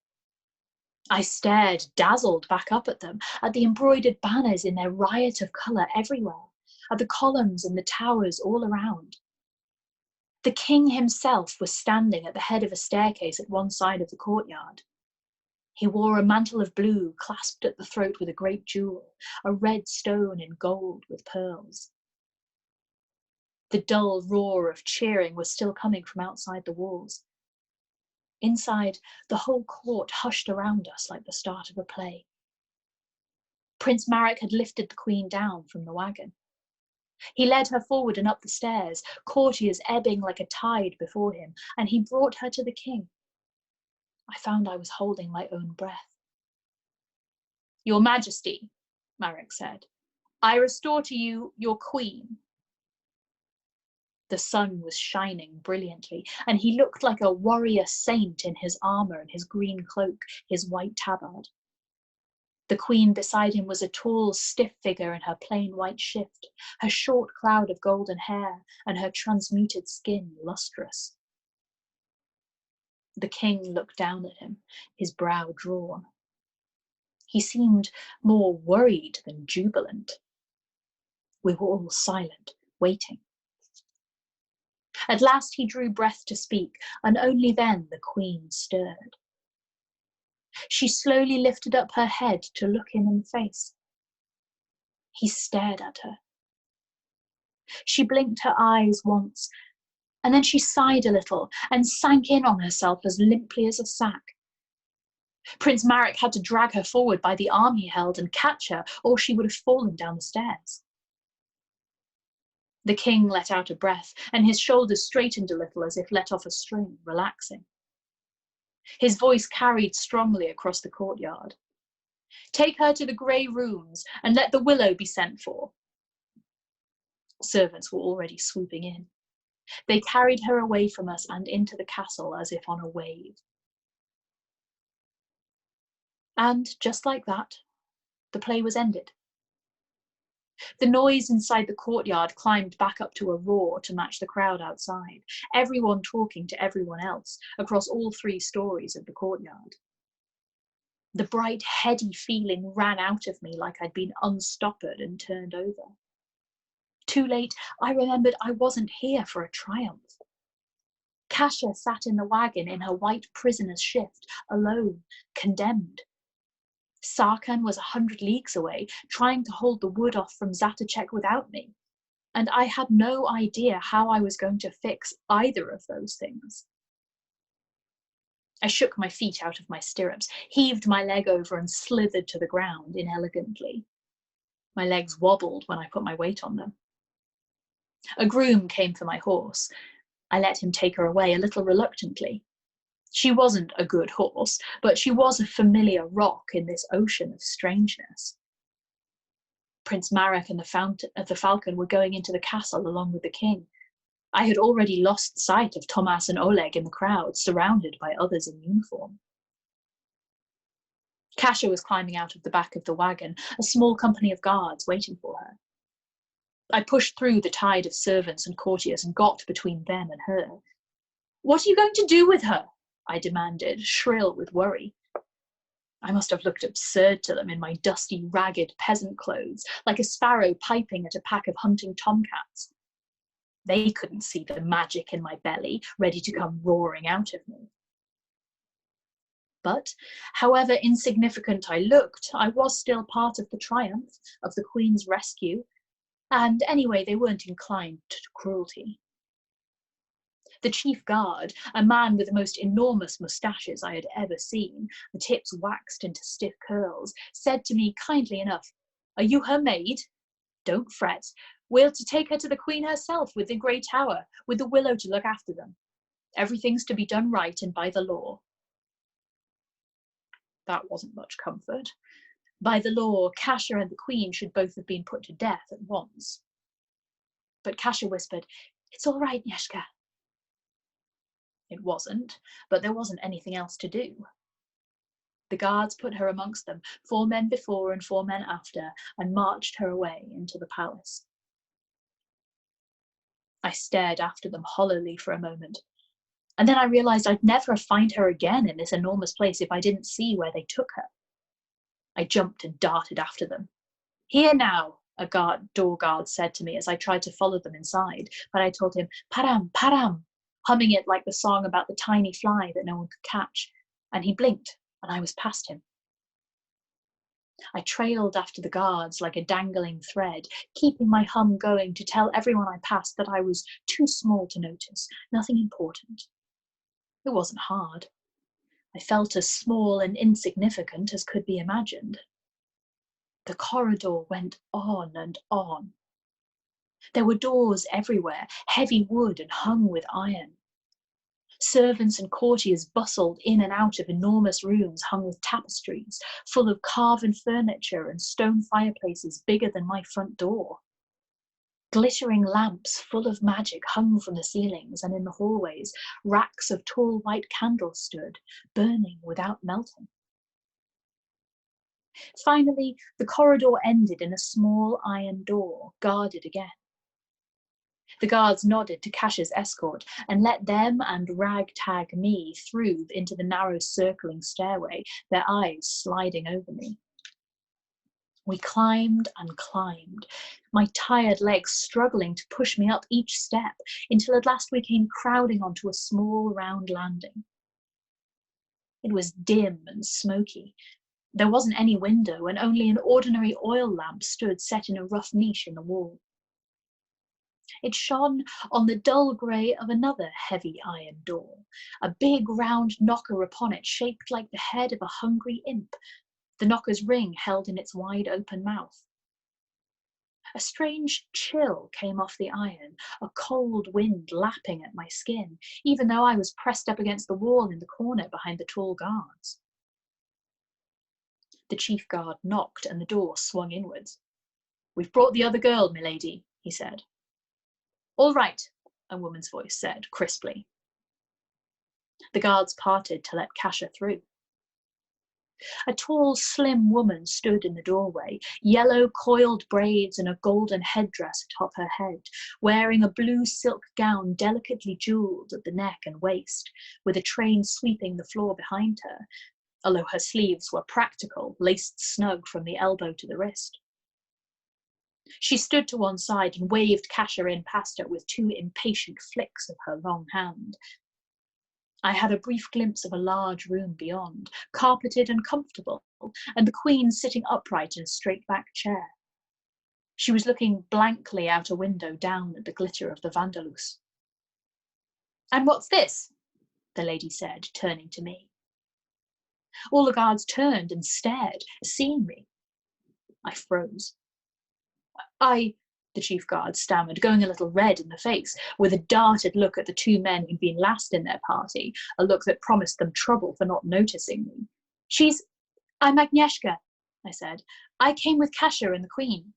I stared, dazzled, back up at them, at the embroidered banners in their riot of colour everywhere, at the columns and the towers all around. The king himself was standing at the head of a staircase at one side of the courtyard. He wore a mantle of blue clasped at the throat with a great jewel, a red stone in gold with pearls. The dull roar of cheering was still coming from outside the walls. Inside, the whole court hushed around us like the start of a play. Prince Marek had lifted the Queen down from the wagon. He led her forward and up the stairs, courtiers ebbing like a tide before him, and he brought her to the king. I found I was holding my own breath. "Your Majesty," Marek said, "I restore to you your queen." The sun was shining brilliantly, and he looked like a warrior saint in his armour and his green cloak, his white tabard. The queen beside him was a tall, stiff figure in her plain white shift, her short cloud of golden hair and her transmuted skin lustrous. The king looked down at him, his brow drawn. He seemed more worried than jubilant. We were all silent, waiting. At last he drew breath to speak, and only then the queen stirred. She slowly lifted up her head to look him in the face. He stared at her. She blinked her eyes once, and then she sighed a little and sank in on herself as limply as a sack. Prince Marek had to drag her forward by the arm he held and catch her, or she would have fallen down the stairs. The king let out a breath, and his shoulders straightened a little as if let off a string, relaxing. His voice carried strongly across the courtyard. "Take her to the grey rooms, and let the willow be sent for." Servants were already swooping in. They carried her away from us and into the castle as if on a wave. And just like that, the play was ended. The noise inside the courtyard climbed back up to a roar to match the crowd outside, everyone talking to everyone else across all 3 stories of the courtyard. The bright, heady feeling ran out of me like I'd been unstoppered and turned over. Too late, I remembered I wasn't here for a triumph. Kasia sat in the wagon in her white prisoner's shift, alone, condemned. Sarkan was 100 leagues away, trying to hold the wood off from Zatachek without me, and I had no idea how I was going to fix either of those things. I shook my feet out of my stirrups, heaved my leg over and slithered to the ground inelegantly. My legs wobbled when I put my weight on them. A groom came for my horse. I let him take her away a little reluctantly. She wasn't a good horse, but she was a familiar rock in this ocean of strangeness. Prince Marek and the Falcon were going into the castle along with the king. I had already lost sight of Tomas and Oleg in the crowd, surrounded by others in uniform. Kasia was climbing out of the back of the wagon, a small company of guards waiting for her. I pushed through the tide of servants and courtiers and got between them and her. "What are you going to do with her?" I demanded, shrill with worry. I must have looked absurd to them in my dusty, ragged peasant clothes, like a sparrow piping at a pack of hunting tomcats. They couldn't see the magic in my belly, ready to come roaring out of me. But, however insignificant I looked, I was still part of the triumph, of the Queen's rescue, and anyway, they weren't inclined to cruelty. The chief guard, a man with the most enormous moustaches I had ever seen, the tips waxed into stiff curls, said to me kindly enough, "Are you her maid? Don't fret. We're to take her to the Queen herself with the grey tower, with the willow to look after them. Everything's to be done right and by the law." That wasn't much comfort. By the law, Kasia and the Queen should both have been put to death at once. But Kasia whispered, "It's all right, Nyeshka." It wasn't, but there wasn't anything else to do. The guards put her amongst them, 4 men before and 4 men after, and marched her away into the palace. I stared after them hollowly for a moment, and then I realized I'd never find her again in this enormous place if I didn't see where they took her. I jumped and darted after them. "Here now," a door guard said to me as I tried to follow them inside, but I told him, "Param, param," humming it like the song about the tiny fly that no one could catch, and he blinked, and I was past him. I trailed after the guards like a dangling thread, keeping my hum going to tell everyone I passed that I was too small to notice, nothing important. It wasn't hard. I felt as small and insignificant as could be imagined. The corridor went on and on. There were doors everywhere, heavy wood and hung with iron. Servants and courtiers bustled in and out of enormous rooms hung with tapestries, full of carven furniture and stone fireplaces bigger than my front door. Glittering lamps full of magic hung from the ceilings, and in the hallways, racks of tall white candles stood, burning without melting. Finally, the corridor ended in a small iron door, guarded again. The guards nodded to Kasia's escort and let them and ragtag me through into the narrow circling stairway, their eyes sliding over me. We climbed and climbed, my tired legs struggling to push me up each step, until at last we came crowding onto a small round landing. It was dim and smoky. There wasn't any window, and only an ordinary oil lamp stood set in a rough niche in the wall. It shone on the dull grey of another heavy iron door, a big round knocker upon it shaped like the head of a hungry imp, the knocker's ring held in its wide open mouth. A strange chill came off the iron, a cold wind lapping at my skin, even though I was pressed up against the wall in the corner behind the tall guards. The chief guard knocked and the door swung inwards. "We've brought the other girl, milady," he said. "All right," a woman's voice said, crisply. The guards parted to let Kasia through. A tall, slim woman stood in the doorway, yellow coiled braids and a golden headdress atop her head, wearing a blue silk gown delicately jewelled at the neck and waist, with a train sweeping the floor behind her, although her sleeves were practical, laced snug from the elbow to the wrist. She stood to one side and waved Kasia in past her with 2 impatient flicks of her long hand. I had a brief glimpse of a large room beyond, carpeted and comfortable, and the Queen sitting upright in a straight-back chair. She was looking blankly out a window down at the glitter of the Vandalus. "And what's this?" the lady said, turning to me. All the guards turned and stared, seeing me. I froze. I the chief guard stammered, going a little red in the face, with a darted look at the two men who'd been last in their party, a look that promised them trouble for not noticing me. I'm Agnieszka, I said. I came with Kasia and the Queen.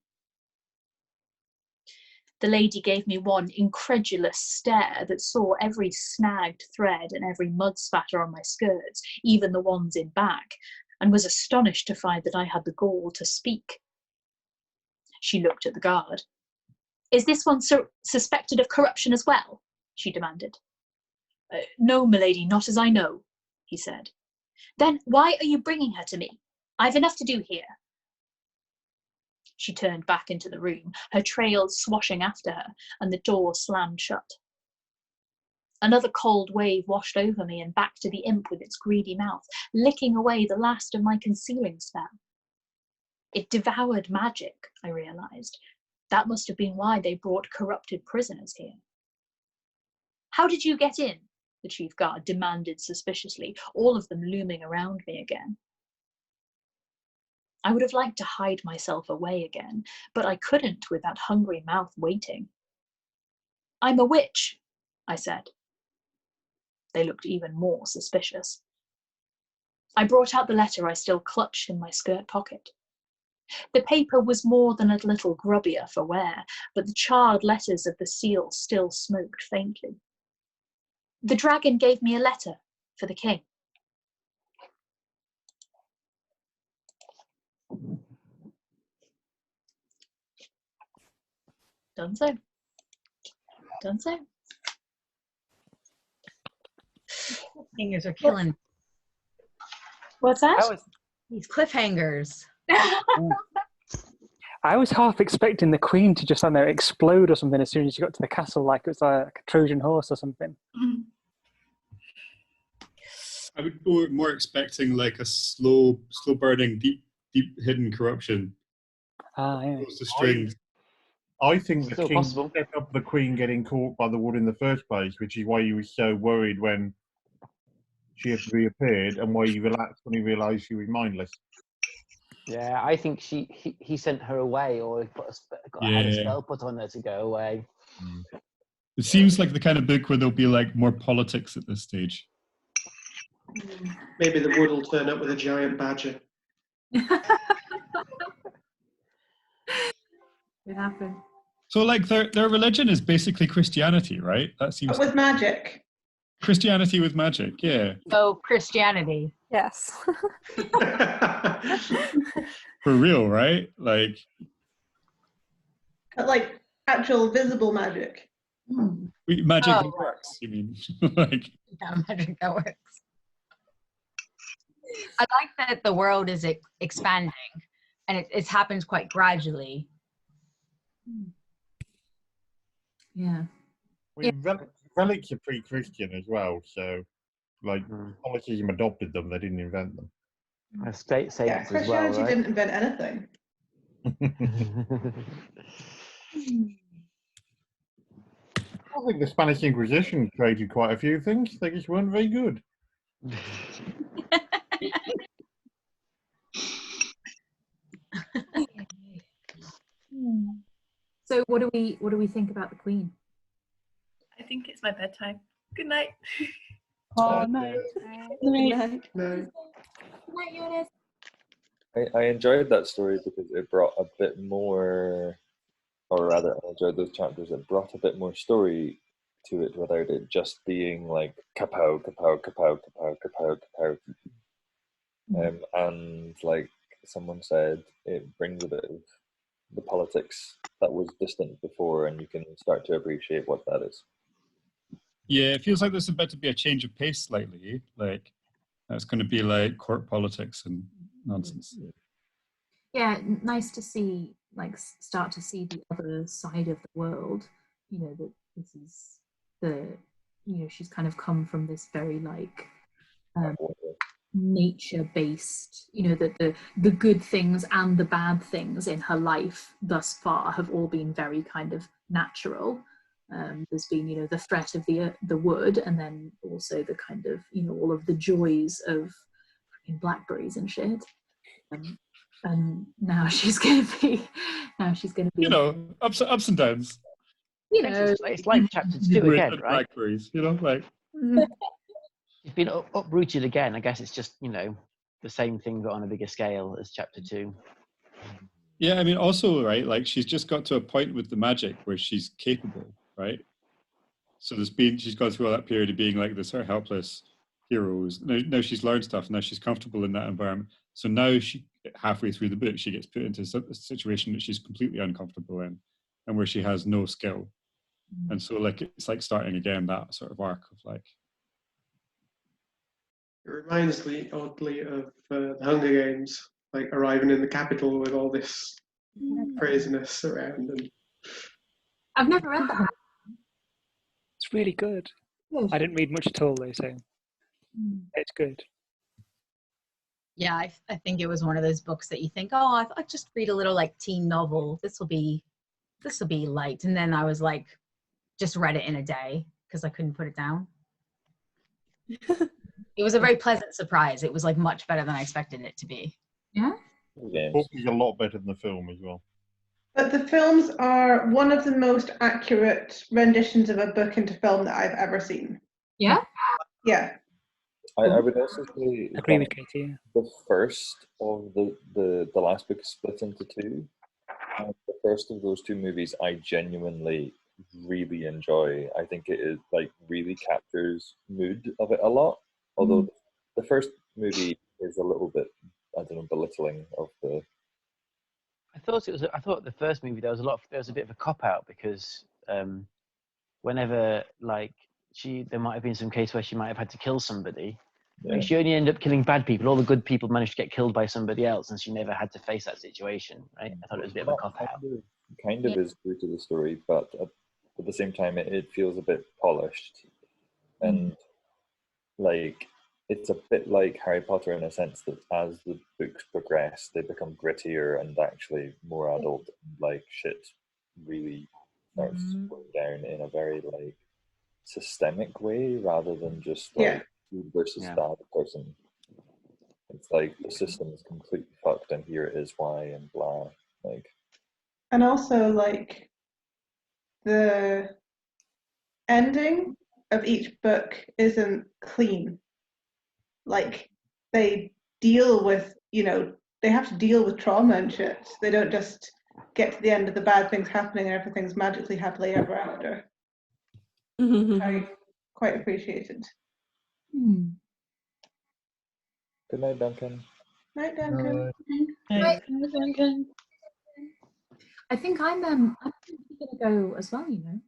The lady gave me one incredulous stare that saw every snagged thread and every mud spatter on my skirts, even the ones in back, and was astonished to find that I had the gall to speak. She looked at the guard. Is this one suspected of corruption as well? She demanded. No, milady, not as I know, he said. Then why are you bringing her to me? I've enough to do here. She turned back into the room, her trail swashing after her, and the door slammed shut. Another cold wave washed over me and back to the imp with its greedy mouth, licking away the last of my concealing spell. It devoured magic, I realised. That must have been why they brought corrupted prisoners here. How did you get in? The chief guard demanded suspiciously, all of them looming around me again. I would have liked to hide myself away again, but I couldn't with that hungry mouth waiting. I'm a witch, I said. They looked even more suspicious. I brought out the letter I still clutched in my skirt pocket. The paper was more than a little grubbier for wear, but the charred letters of the seal still smoked faintly. The dragon gave me a letter for the king. Done so. Done so. Cliffhangers are killing. What's that? These cliffhangers. I was half expecting the Queen to just, I don't know, explode or something as soon as she got to the castle, like it was like a Trojan horse or something. I would go more expecting like a slow burning, deep hidden corruption. Yeah. The strings. I think the Still king possible. set up the Queen getting caught by the wood in the first place, which is why he was so worried when she had reappeared, and why he relaxed when he realised she was mindless. Yeah, I think he sent her away, or had a spell put on her to go away. It seems like the kind of book where there'll be like more politics at this stage. Maybe the wood will turn up with a giant badger. It happened. So like their religion is basically Christianity, right? That seems But with magic. Christianity with magic, yeah. So Christianity. Yes. For real, right? Like actual visible magic. Magic that works, you mean? Like Yeah, magic that works. I like that the world is expanding, and it happens quite gradually. Yeah. I mean, relics are pre-Christian as well, so like Catholicism adopted them; they didn't invent them. Saints as well, Christianity right? didn't invent anything. I think the Spanish Inquisition created quite a few things. They just weren't very good. So what do we think about the Queen? I think it's my bedtime. Good night. Oh, no. I enjoyed that story because it brought a bit more, or rather, I enjoyed those chapters that brought a bit more story to it without it just being like kapow, kapow, kapow, kapow, kapow, kapow. And like someone said, it brings a bit of the politics that was distant before, and you can start to appreciate what that is. yeah, it feels like there's about to be a change of pace slightly. Like it's going to be like court politics and nonsense. Yeah, nice to see, start to see the other side of the world. You know, that this is she's kind of come from this very nature-based, that the good things and the bad things in her life thus far have all been very kind of natural. There's been, the threat of the wood, and then also the kind of, all of the joys of blackberries and shit. And now she's going to be. You know, ups and downs. You know, it's like chapter 2 again, right? Blackberries, you know, like. It's been uprooted again. I guess it's just, you know, the same thing but on a bigger scale as chapter 2. Yeah, I mean, also, right, like she's just got to a point with the magic where she's capable, right? So she's gone through all that period of being like this sort of helpless heroes. Now she's learned stuff. Now she's comfortable in that environment. So now halfway through the book, she gets put into a situation that she's completely uncomfortable in, and where she has no skill. And so, like, it's like starting again that sort of arc of like. It reminds me oddly of the Hunger Games, like arriving in the capital with all this craziness around. And I've never read that. It's really good. I didn't read much at all, though, so it's good. Yeah, I think it was one of those books that you think, oh, I'll just read a little like teen novel. This will be light. And then I was like, just read it in a day because I couldn't put it down. It was a very pleasant surprise. It was like much better than I expected it to be. Yeah. It's a lot better than the film as well. But the films are one of the most accurate renditions of a book into film that I've ever seen. Yeah? Yeah. I would also say agree with Katie. The first of the last book is split into two. And the first of those two movies I genuinely really enjoy. I think it is like really captures mood of it a lot. Although the first movie is a little bit, I don't know, belittling of the. I thought the first movie there was a bit of a cop out because whenever like there might have been some case where she might have had to kill somebody. Yeah. Like, she only ended up killing bad people. All the good people managed to get killed by somebody else, and she never had to face that situation. Right? I thought it was a bit of a cop out. Kind of is true to the story, but at the same time, it feels a bit polished, and like it's a bit like Harry Potter in a sense that as the books progress, they become grittier and actually more adult. Like shit really starts going down in a very like systemic way rather than just like good versus bad person. It's like the system is completely fucked and here it is why and blah. Like, and also like the ending of each book isn't clean. Like they deal with, you know, they have to deal with trauma and shit. They don't just get to the end of the bad things happening and everything's magically happily ever after. I quite appreciated. good night, Duncan. Night, Duncan. Night, Duncan. I think I'm gonna go as well. You know.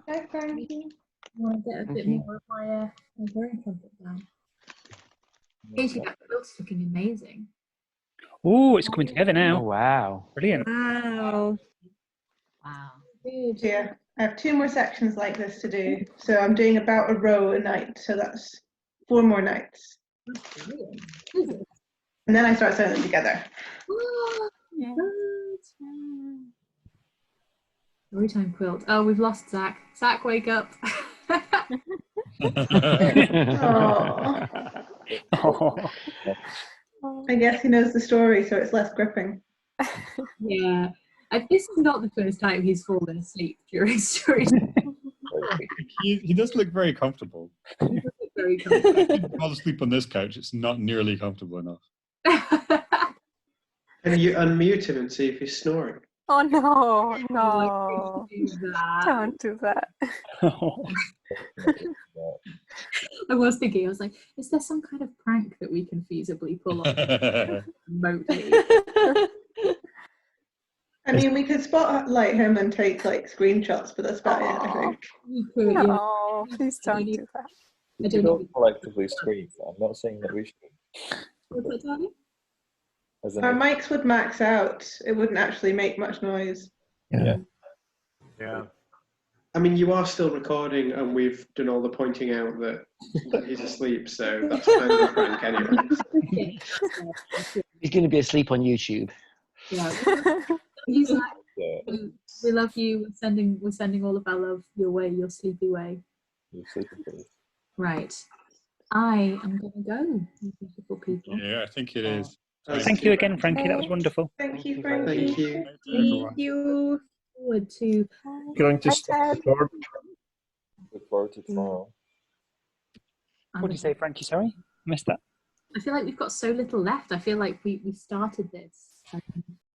Hi, Frankie. I want to get a bit more of my hearing trumpet down. Katie, that quilt's looking amazing. Oh, it's coming together now. Oh, wow. Brilliant. Wow. Wow. Good. Yeah, I have 2 more sections like this to do. So I'm doing about a row a night. So that's 4 more nights. That's brilliant. And then I start sewing them together. Storytime quilt. Oh, we've lost Zach. Zach, wake up. I guess he knows the story, so it's less gripping. Yeah. This is not the first time he's fallen asleep during story time. He does look very comfortable. He does look very comfortable. I couldn't fall asleep on this couch. It's not nearly comfortable enough. Can you unmute him and see if he's snoring? Oh no, don't do that. I was thinking, I was like, is there some kind of prank that we can feasibly pull off remotely? I mean, we could spotlight him and take like screenshots, but that's about it, I think. No, please don't do that. We don't collectively scream. I'm not saying that we should. What's that, darling? Our mics would max out. It wouldn't actually make much noise. Yeah. Yeah. I mean, you are still recording, and we've done all the pointing out that he's asleep, so that's kind of a prank anyway. He's going to be asleep on YouTube. Yeah. He's like, we love you. We're sending all of our love your way, your sleepy way. Your sleepy face. Right. I am going to go, you beautiful people. Yeah, I think it is. Thank you again, Frankie. That was wonderful. Thank you, Thank Frankie. you. Thank you. Forward to Going to stop the door. Look forward to tomorrow. What did you say, Frankie? Sorry, missed that. I feel like we've got so little left. I feel like we started this